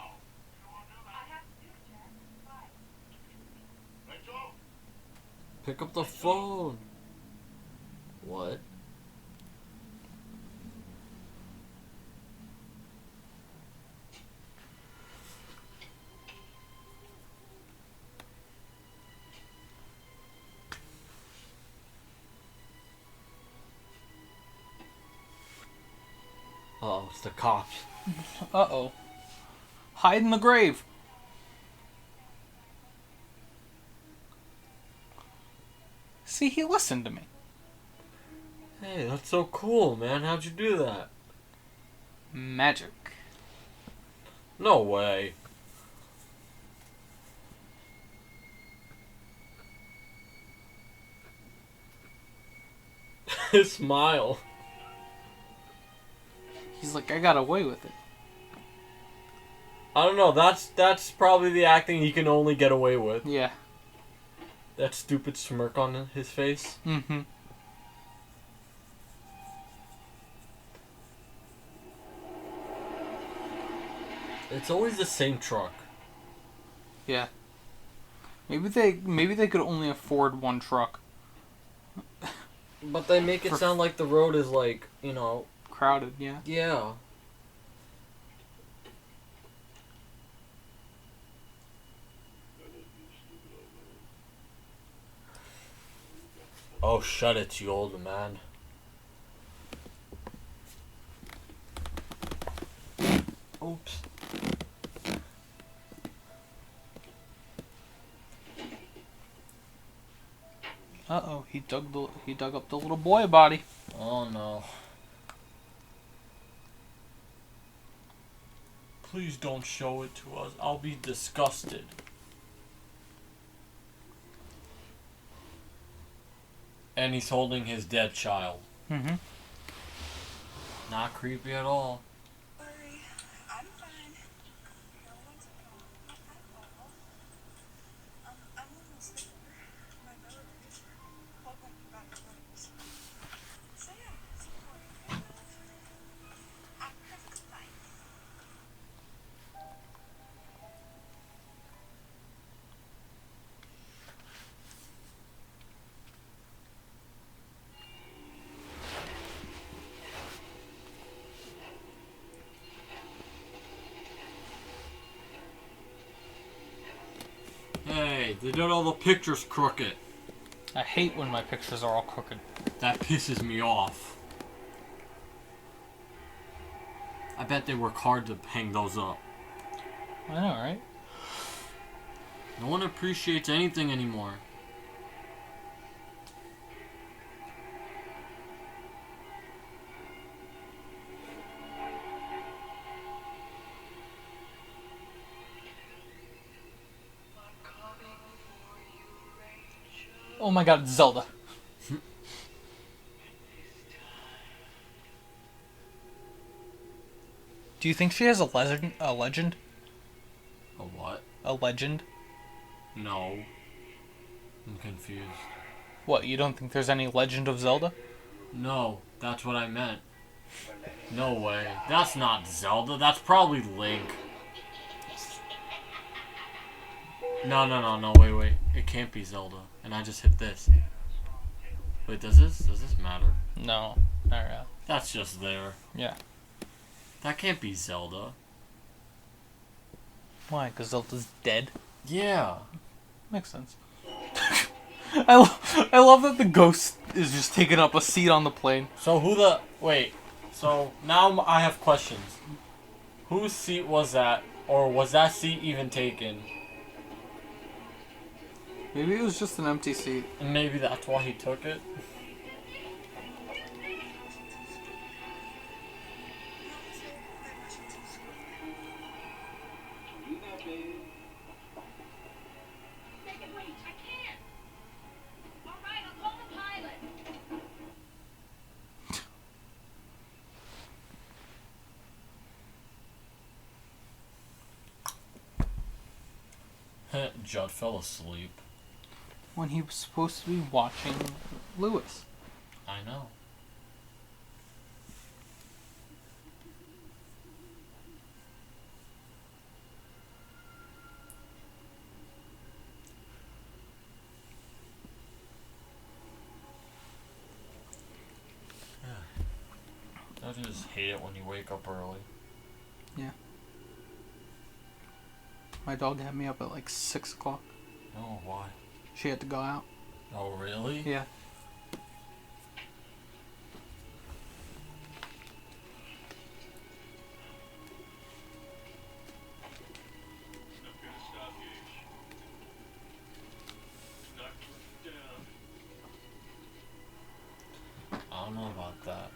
Rachel? Pick up the phone. What? Uh-oh, it's the cops. Uh-oh. Hide in the grave. See, he listened to me. Hey, that's so cool, man. How'd you do that? Magic. No way. His smile. He's like, I got away with it. I don't know, that's probably the acting he can only get away with. Yeah. That stupid smirk on his face. Mm-hmm. It's always the same truck. Yeah. Maybe they could only afford one truck. But they make it sound like the road is like, Crowded, yeah. yeah. Oh, shut it, you old man. Oops. Uh-oh, he dug up the little boy body. Oh no. Please don't show it to us. I'll be disgusted. And he's holding his dead child. Mm-hmm. Not creepy at all. I'm fine. No one's home at all. I'm almost there. My nose. Hold my back legs. So yeah, don't worry. I'm perfectly fine. Hey, they did all the pictures crooked. I hate when my pictures are all crooked. That pisses me off. I bet they work hard to hang those up. I know, right? No one appreciates anything anymore. Oh my god, it's Zelda. Do you think she has a legend? A legend? A what? A legend? No. I'm confused. What, you don't think there's any Legend of Zelda? No, that's what I meant. No way. That's not Zelda. That's probably Link. No. Wait. It can't be Zelda. And I just hit this. Wait, does this matter? No, not really. That's just there. Yeah. That can't be Zelda. Why? Because Zelda's dead? Yeah. Makes sense. I love that the ghost is just taking up a seat on the plane. So wait. So now I have questions. Whose seat was that? Or was that seat even taken? Maybe it was just an empty seat. And maybe that's why he took it? Make it wait. I can't. All right, I'll call the pilot. Judd fell asleep. When he was supposed to be watching Lewis. I know. I just hate it when you wake up early. My dog had me up at like 6 o'clock. Oh, why? She had to go out. Oh, really? Yeah. I don't know about that.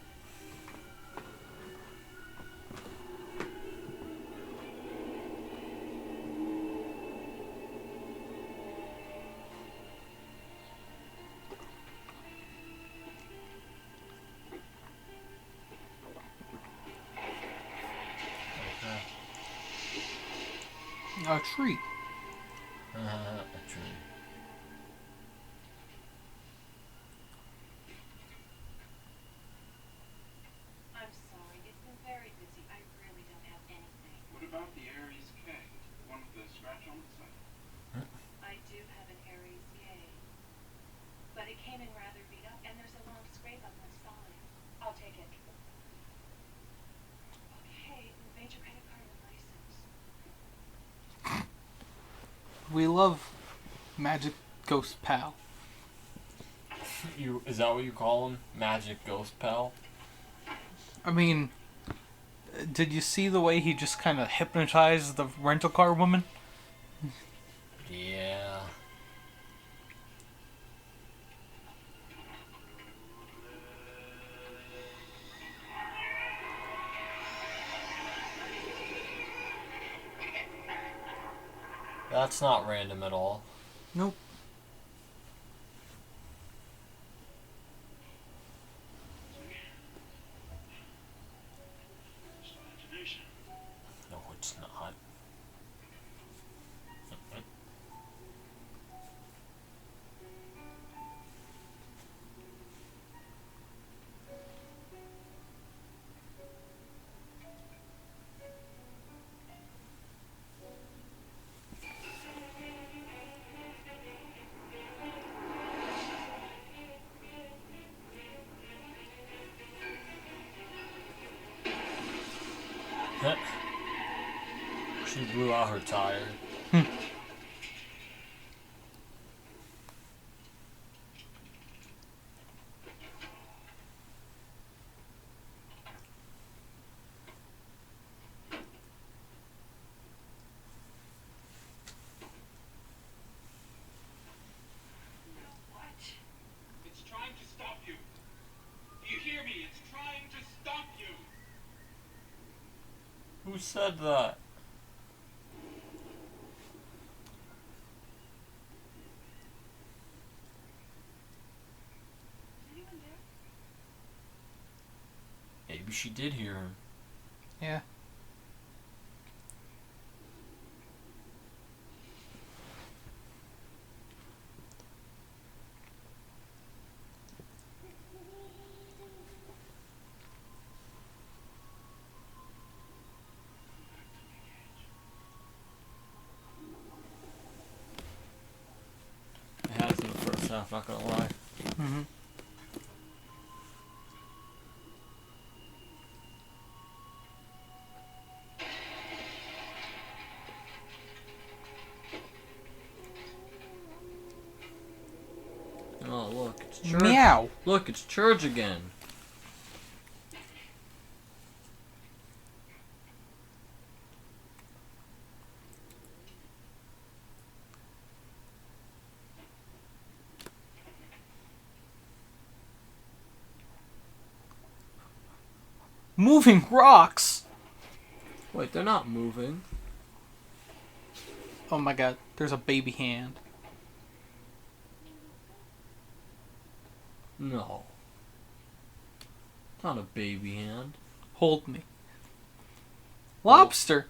A tree. A tree. I'm sorry. It's been very busy. I really don't have anything. What about the Aries K? The one with the scratch on the side? I do have an Aries Yay. But it came in rather beat up, and there's a long scrape on the side. I'll take it. Okay, major credit card and license. We love Magic Ghost Pal. Is that what you call him? Magic Ghost Pal? I mean, did you see the way he just kind of hypnotized the rental car woman? Yeah. That's not random at all. Nope. No, it's not. She blew out her tire. What? It's trying to stop you. Do you hear me? It's trying to stop you. Who said that? Maybe she did hear him. Yeah. It has in the first half, not gonna lie. Mm-hmm. Oh, look, it's church. Meow. Look, it's church again. Moving rocks. Wait, they're not moving. Oh my god, there's a baby hand. No. It's not a baby hand. Hold me. Lobster.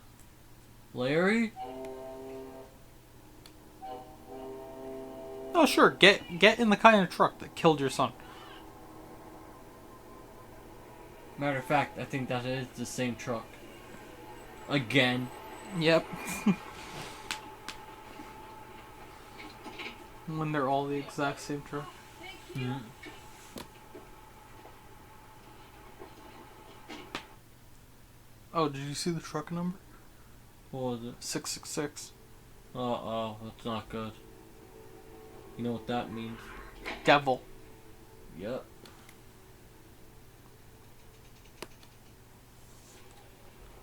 Larry? Oh sure, get in the kind of truck that killed your son. Matter of fact, I think that is the same truck. Again. Yep. When they're all the exact same truck. Mm-hmm. Oh, did you see the truck number? What was it? 666. Uh-oh, that's not good. You know what that means? Devil. Yep.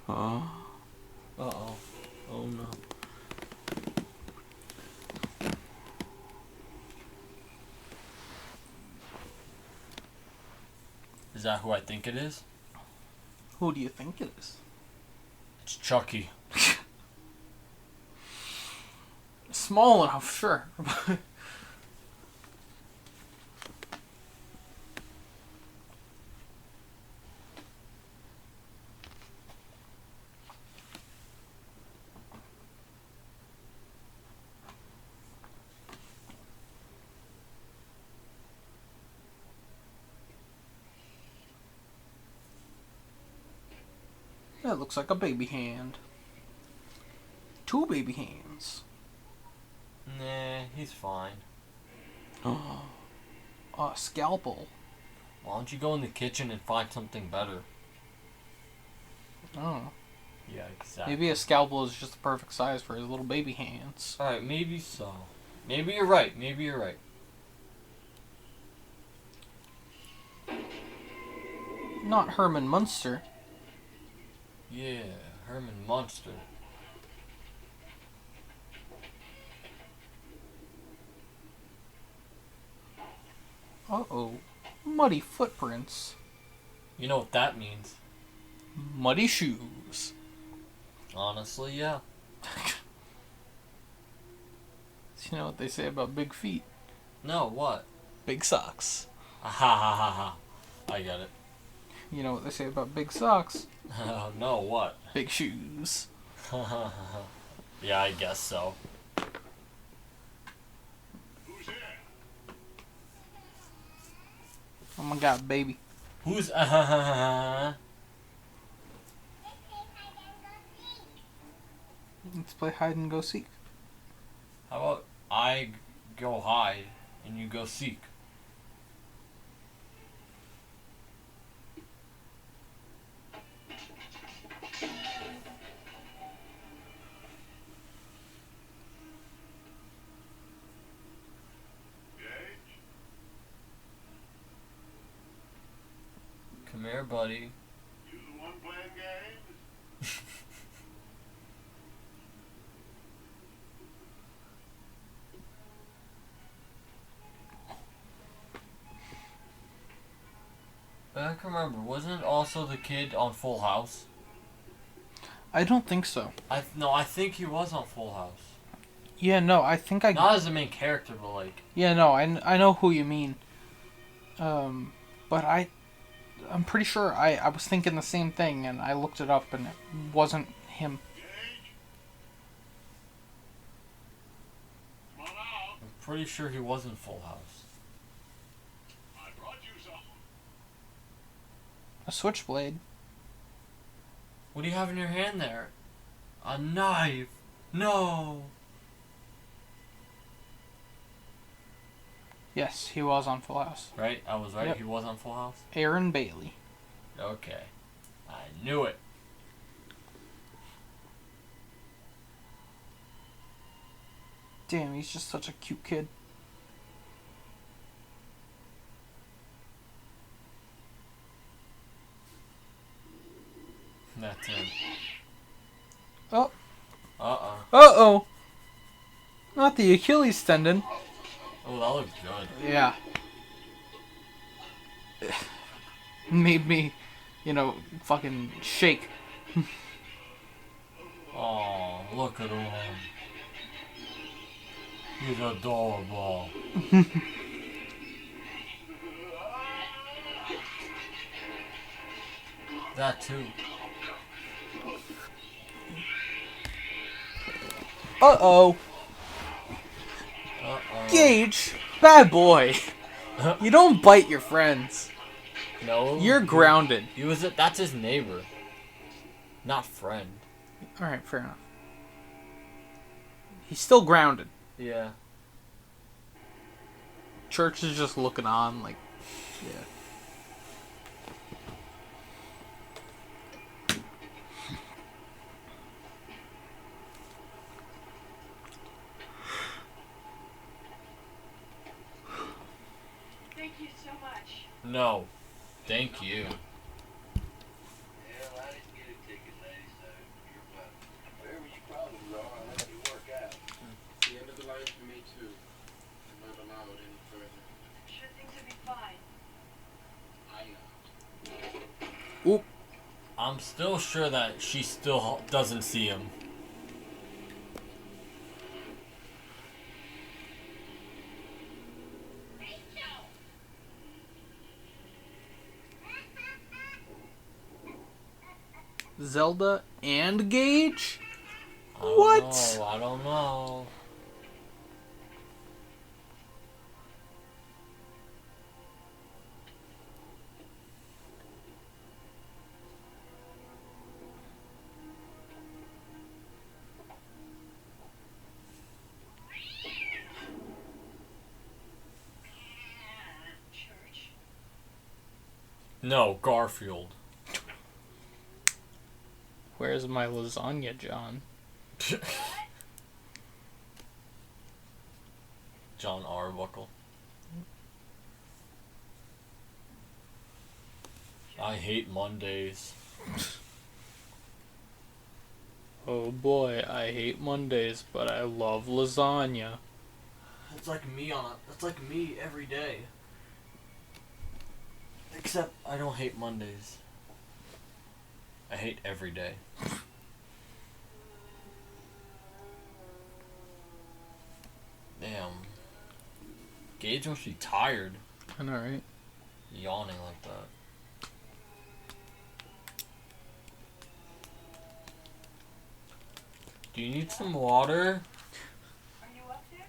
Uh-oh. Oh no. Is that who I think it is? Who do you think it is? It's Chucky. Small enough, sure. That looks like a baby hand. Two baby hands. Nah, he's fine. Scalpel. Why don't you go in the kitchen and find something better? Oh. Yeah, exactly. Maybe a scalpel is just the perfect size for his little baby hands. Alright, maybe so. Maybe you're right. Maybe you're right. Not Herman Munster. Yeah, Herman Munster. Uh-oh. Muddy footprints. You know what that means? Muddy shoes. Honestly, yeah. You know what they say about big feet? No, what? Big socks. Ha ha ha ha. I get it. You know what they say about big socks? No, what? Big shoes. Yeah, I guess so. Who's there? Oh my god, baby. Who's Let's play hide and go seek. How about I go hide and you go seek? Gage? Come here, buddy. You the one playing games? I can remember, wasn't it also the kid on Full House? I don't think so. I think he was on Full House. Yeah, no, I think I... Not as the main character, but like... Yeah, no, I know who you mean. But I'm pretty sure I was thinking the same thing, and I looked it up, and it wasn't him. Gage? Come on out. I'm pretty sure he was in Full House. I brought you some. A switchblade. What do you have in your hand there? A knife. No. Yes, he was on Full House. Right? I was right. Yep. He was on Full House. Aaron Bailey. Okay. I knew it. Damn, he's just such a cute kid. That's him. Oh. Uh-oh. Uh-oh. Not the Achilles tendon. Oh, that looked good. Yeah. Made me, fucking shake. Oh, look at him. He's adorable. That too. Uh-oh. Uh-oh. Gage, bad boy. You don't bite your friends. No. You're grounded. That's his neighbor. Not friend. Alright, fair enough. He's still grounded. Yeah. Church is just looking on like, yeah. Thank you so much. No. Thank you. Hell, I didn't get a ticket, lady, so you're welcome. Wherever your problems are, I'll let you work out. It's the end of the line for me too. I'm not allowed any further. I'm sure things will be fine. I know. Oop. I'm still sure that she still doesn't see him. Zelda and Gage? I don't What? know, I don't know. Church. No, Garfield. Where's my lasagna, John? John Arbuckle. I hate Mondays. Oh boy, I hate Mondays, but I love lasagna. It's like me it's like me every day. Except I don't hate Mondays. I hate every day. Damn. Gage must be tired. I know, right? Yawning like that. Do you need some water? Are you up there?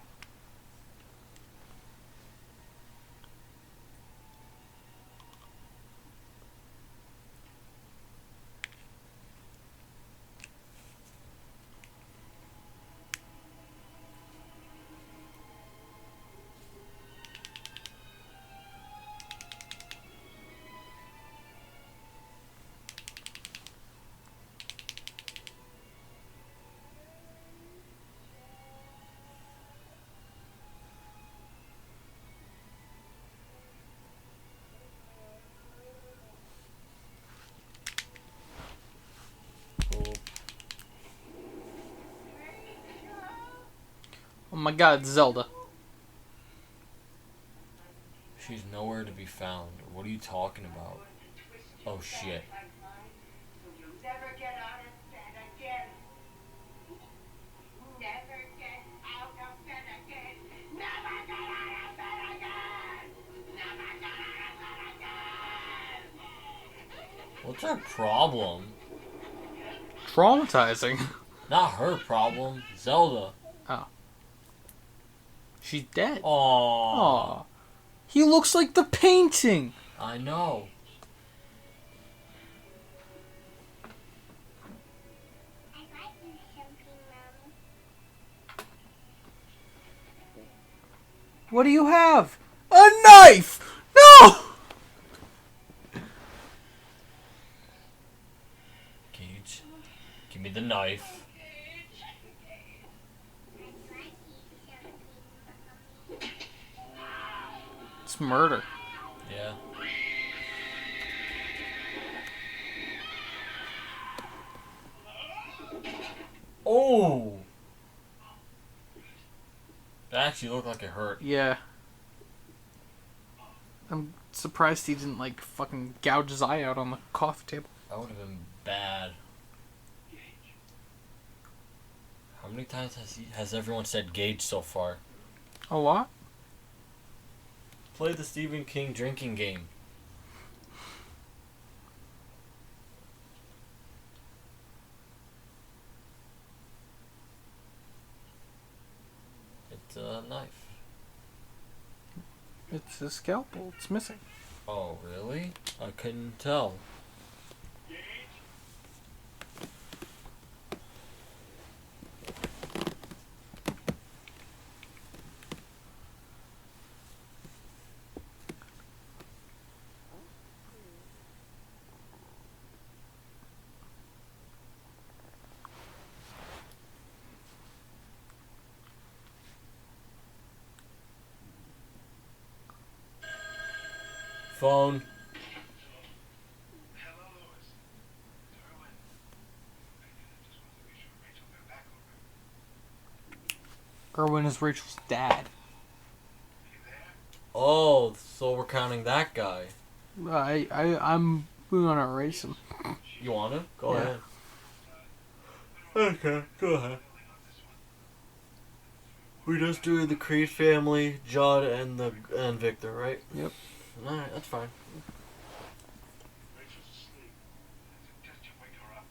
Oh my god, Zelda. She's nowhere to be found. What are you talking about? Oh shit. You'll never get out of bed again. Never get out of bed again. Never get out of bed again. Never get out of bed again. What's her problem? Traumatizing. Not her problem. Zelda. She's dead. Aww. Aw. He looks like the painting. I know. I got you something, Mommy. What do you have? A knife! No! Gage, give me the knife. It's murder. Yeah. Oh! That actually looked like it hurt. Yeah. I'm surprised he didn't, like, fucking gouge his eye out on the coffee table. That would have been bad. How many times has everyone said Gage so far? A lot? Play the Stephen King drinking game. It's a knife. It's a scalpel. It's missing. Oh, really? I couldn't tell. Phone. Hello, Lois. It's Erwin. I just wanted to be sure Rachel got back over. Erwin is Rachel's dad. You there? Oh, so we're counting that guy. I'm gonna erase him. You want to? Go Yeah. ahead. Okay, go ahead. We're just doing the Creed family, Judd, and Victor, right? Yep. Alright, that's fine. Rachel's asleep. Just to wake her up.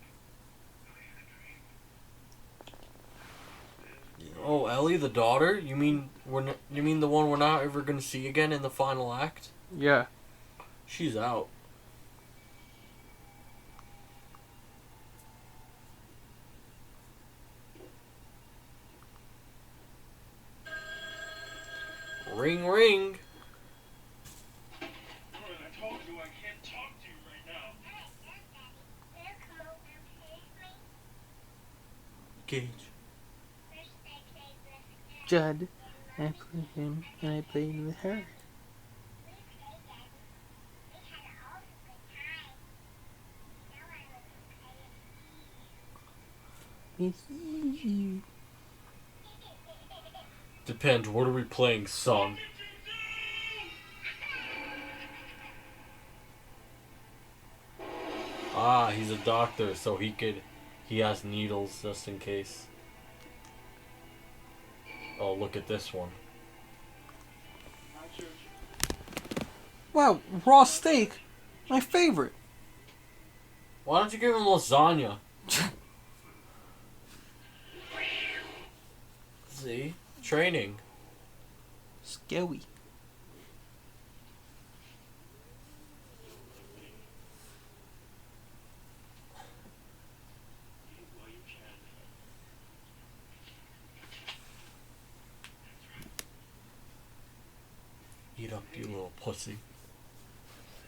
Really in a dream. Oh, Ellie, the daughter? You mean you mean the one we're not ever gonna see again in the final act? Yeah. She's out. Ring ring. Erwin, I told you I can't talk to you right now. Hey, Daddy. Will you come over and play with me? Gage. First I played with Judd. I played him and I played with her. We played, Daddy. We had all the good time. Now I want to play with you. With you. Depends, what are we playing, son? Ah, he's a doctor, so he has needles just in case. Oh, look at this one. Hi, Church. Wow, raw steak. My favorite. Why don't you give him lasagna? See? Training. Scary. Eat while you can. Eat up, you little pussy.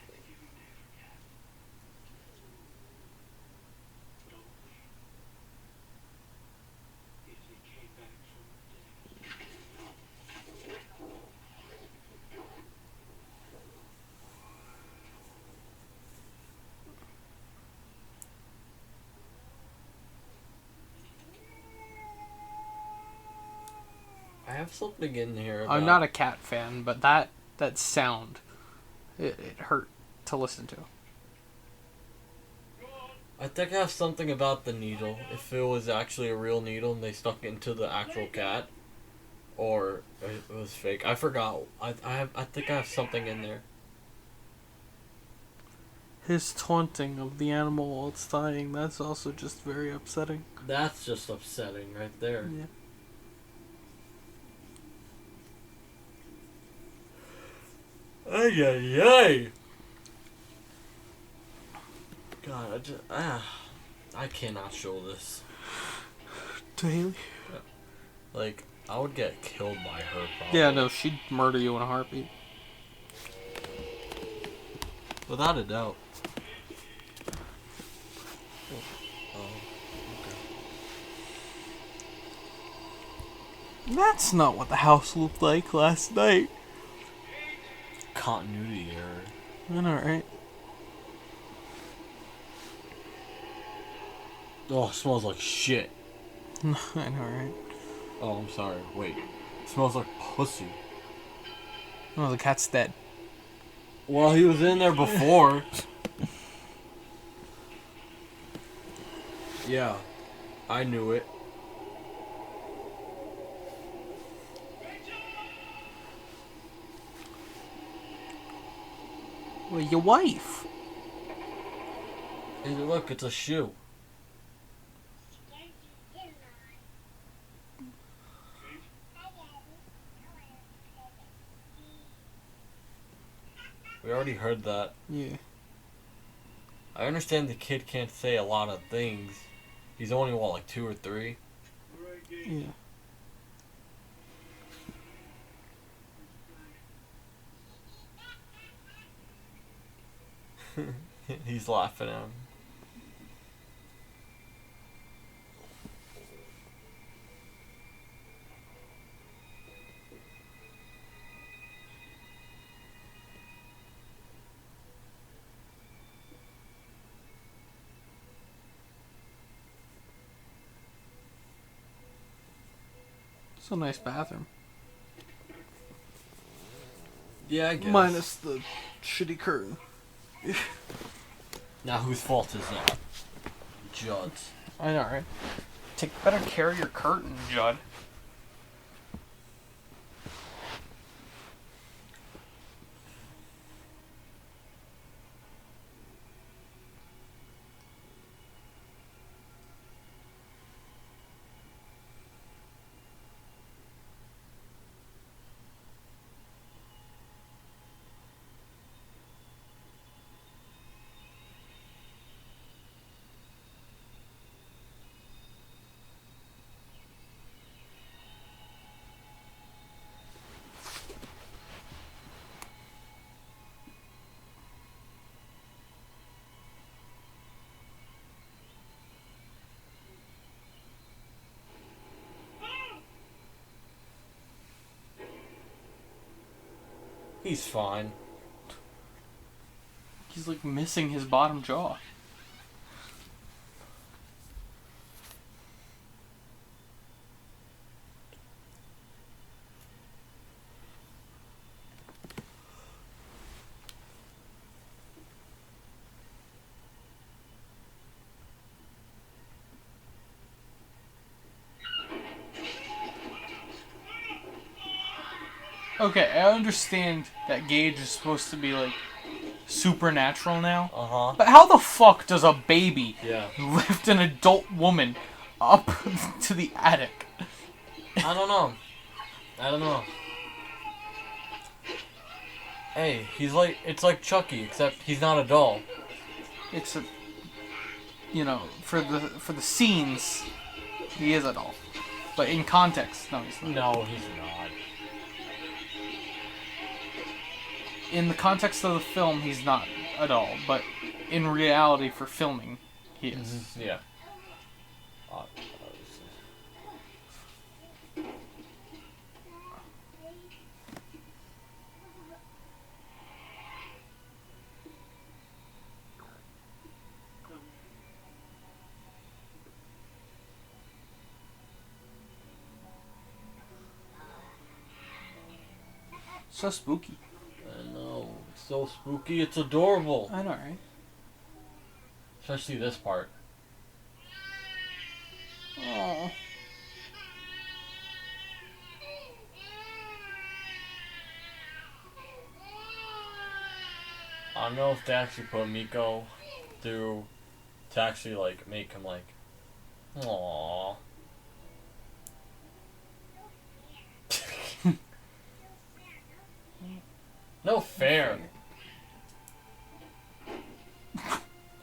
Thanksgiving Day for Cat. Don't we? If he came back from the dead. I have something in here about... I'm not a cat fan, but that sound, it hurt to listen to. I think I have something about the needle. If it was actually a real needle and they stuck it into the actual cat. Or it was fake. I forgot. I think I have something in there. His taunting of the animal while it's dying, that's also just very upsetting. That's just upsetting right there. Yeah. Ay, ay, ay. God, I cannot show this. To Haley? Like, I would get killed by her probably. Yeah, no, she'd murder you in a heartbeat. Without a doubt. That's not what the house looked like last night. Continuity error. I know, right? Oh, it smells like shit. I know, right? Oh, I'm sorry. Wait. It smells like pussy. Oh, the cat's dead. Well, he was in there before. Yeah. I knew it. Well, your wife. Hey, look, it's a shoe. We already heard that. Yeah. I understand the kid can't say a lot of things. He's only, what, like 2 or 3? Yeah. He's laughing at him. It's a nice bathroom. Yeah, I guess. Minus the shitty curtain. Now, whose fault is that? Judd's. I know, right? Take better care of your curtain, Judd. He's fine. He's like missing his bottom jaw. Okay, I understand that Gage is supposed to be like supernatural now. Uh-huh. But how the fuck does a baby Yeah. lift an adult woman up to the attic? I don't know. Hey, it's like Chucky, except he's not a doll. It's a, you know, for the scenes, he is a doll. But in context, no, he's not. No, he's not. In the context of the film, he's not a doll. But in reality, for filming, he is. Mm-hmm. Yeah. So spooky. I know. It's so spooky, it's adorable. I know, right? Especially this part. Oh. I don't know if they actually put Miko through to actually like make him like, aww. No fair.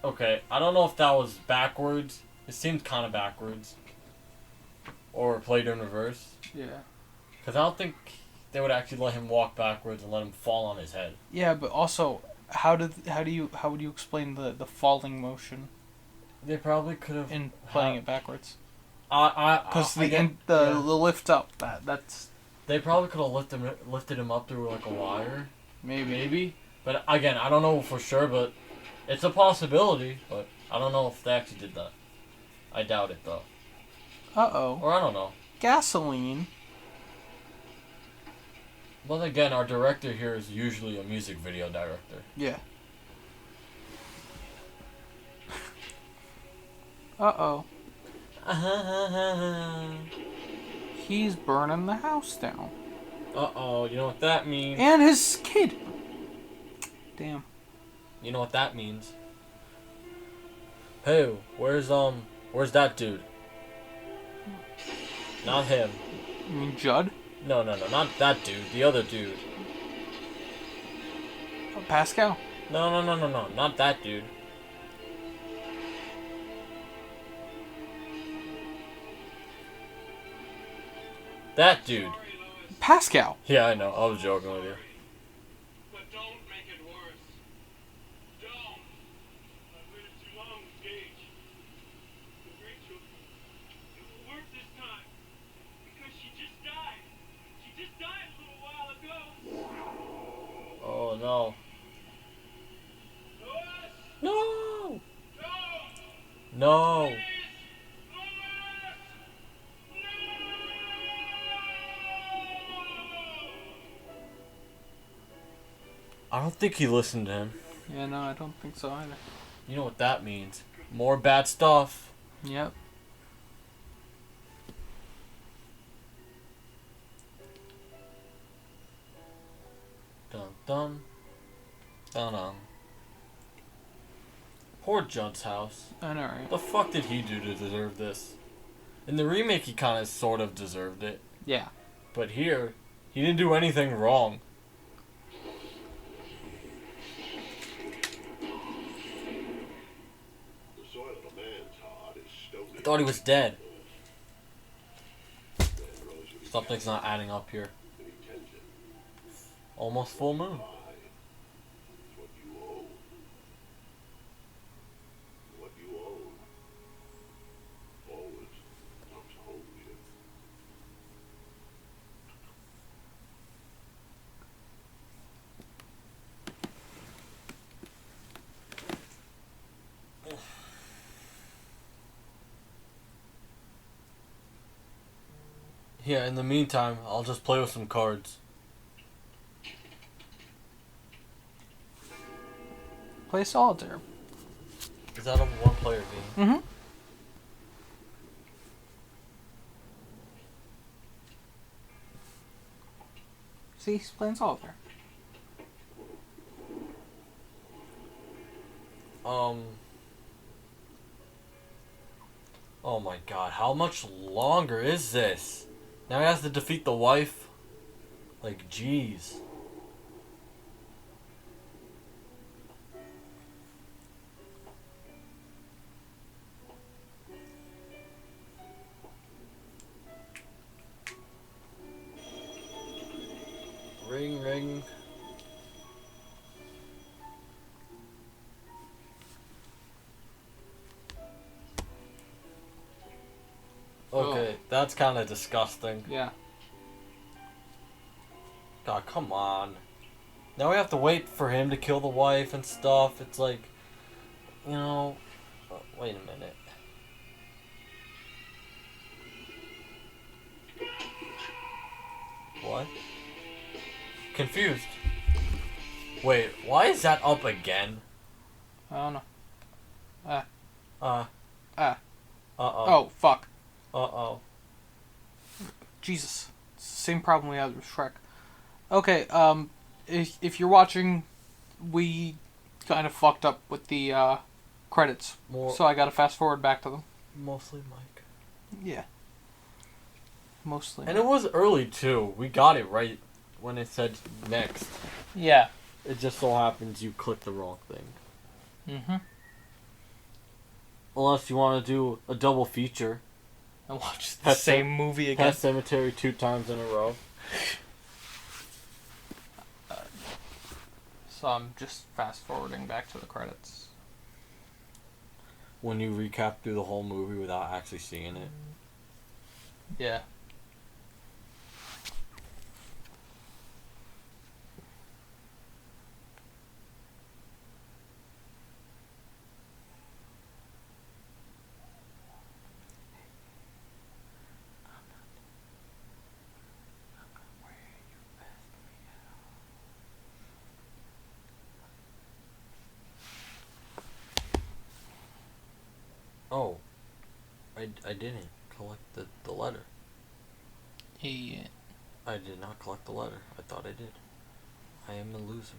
Okay, I don't know if that was backwards. It seemed kind of backwards. Or played in reverse. Yeah. Because I don't think they would actually let him walk backwards and let him fall on his head. Yeah, but also, how would you explain the falling motion They probably could have in playing it backwards? Because the lift up that's they probably could have lifted him up through like a wire. maybe. But again, I don't know for sure, but it's a possibility. But I don't know if they actually did that. I doubt it though. Uh-oh. Or I don't know. Gasoline. But again, our director here is usually a music video director. Yeah. Uh-oh. He's burning the house down. Uh-oh, you know what that means? And his kid. Damn. You know what that means? Hey, where's that dude? Not him. You mean Judd? No, not that dude. The other dude. Oh, Pascal? No, not that dude. That dude. Pascal. Yeah, I know. I was joking with you. But don't make it worse. Don't. I've waited too long, Gage. But Rachel, it will work this time. Because she just died. She just died a little while ago. Oh no. Lois! No. Don't! No. Please! Lois! I don't think he listened to him. Yeah, no, I don't think so either. You know what that means? More bad stuff. Yep. Dun dun. Dun dun. Poor Judd's house. I know, right? What the fuck did he do to deserve this? In the remake, he kind of sort of deserved it. Yeah. But here, he didn't do anything wrong. The soil of a man's heart is stony. I thought he was dead. Man grows with each Something's not adding up here. and he tends it. Almost full moon. Why? It's what you own. What you own always comes home to you. Yeah, in the meantime, I'll just play with some cards. Play solitaire. Is that a one-player game? Mm-hmm. See, he's playing solitaire. Oh my god, how much longer is this? Now he has to defeat the wife? Like, jeez. Ring, ring. Okay, that's kind of disgusting. Yeah. God, come on. Now we have to wait for him to kill the wife and stuff. It's like, you know... wait a minute. What? Confused. Wait, why is that up again? I don't know. Uh-oh. Oh, fuck. Uh-oh. Jesus. It's the same problem we had with Shrek. Okay, if you're watching, we kind of fucked up with the credits, More, so I gotta fast forward back to them. mostly Mike. Yeah. Mostly. And it was early too. We got it right when it said next. Yeah. It just so happens you clicked the wrong thing. Mm-hmm. Unless you want to do a double feature. I watched the Pet same movie again. Pet Cemetery 2 times in a row. So I'm just fast forwarding back to the credits. When you recap through the whole movie without actually seeing it. Yeah. Oh. I didn't collect the letter. Yeah. I did not collect the letter. I thought I did. I am a loser.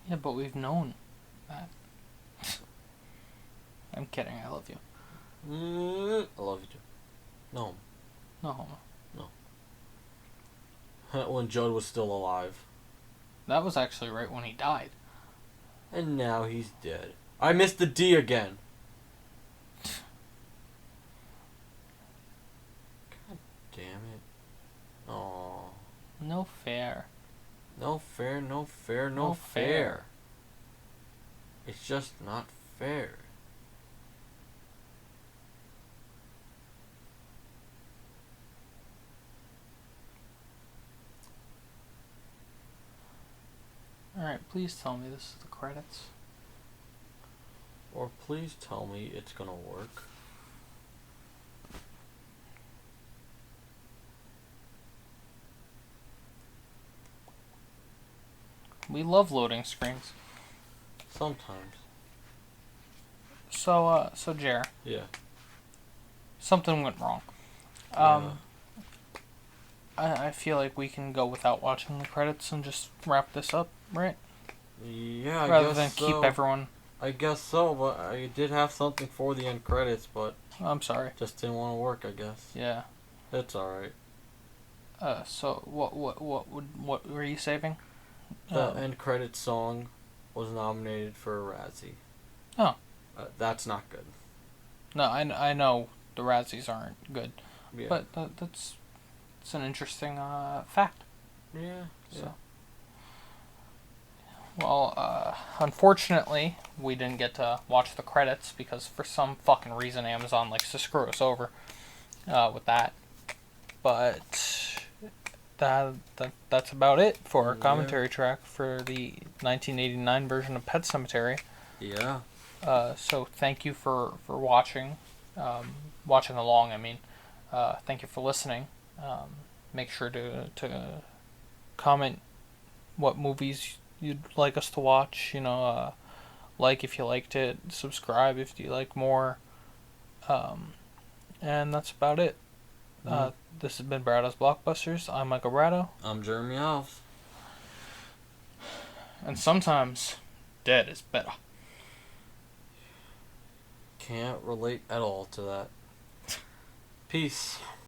Yeah, but we've known that. I'm kidding. I love you. I love you too. No. No homo. When Judd was still alive. That was actually right when he died. And now he's dead. I missed the D again. God damn it. Aww. No fair. No fair, no fair, no No fair. fair. It's just not fair. Alright, please tell me this is the credits. Or please tell me it's gonna work. We love loading screens. Sometimes. So Jer, Yeah. something went wrong. I feel like we can go without watching the credits and just wrap this up, right? Yeah, I Rather guess than so. keep everyone. I guess so, but I did have something for the end credits, but I'm sorry. just didn't want to work, I guess. Yeah. It's alright. So what were you saving? The end credits song was nominated for a Razzie. Oh. That's not good. No, I know the Razzies aren't good, Yeah. but it's an interesting fact. Yeah. So. Well, unfortunately, we didn't get to watch the credits because for some fucking reason Amazon likes to screw us over with that. But that's about it for our commentary track for the 1989 version of Pet Sematary. Yeah. So thank you for watching, watching along. I mean, thank you for listening. Make sure to comment what movies you'd like us to watch. Like if you liked it, subscribe if you like more. And that's about it. This has been Bradow's Blockbusters. I'm Michael Bradow. I'm Jeremy Alves. And sometimes dead is better. Can't relate at all to that. Peace.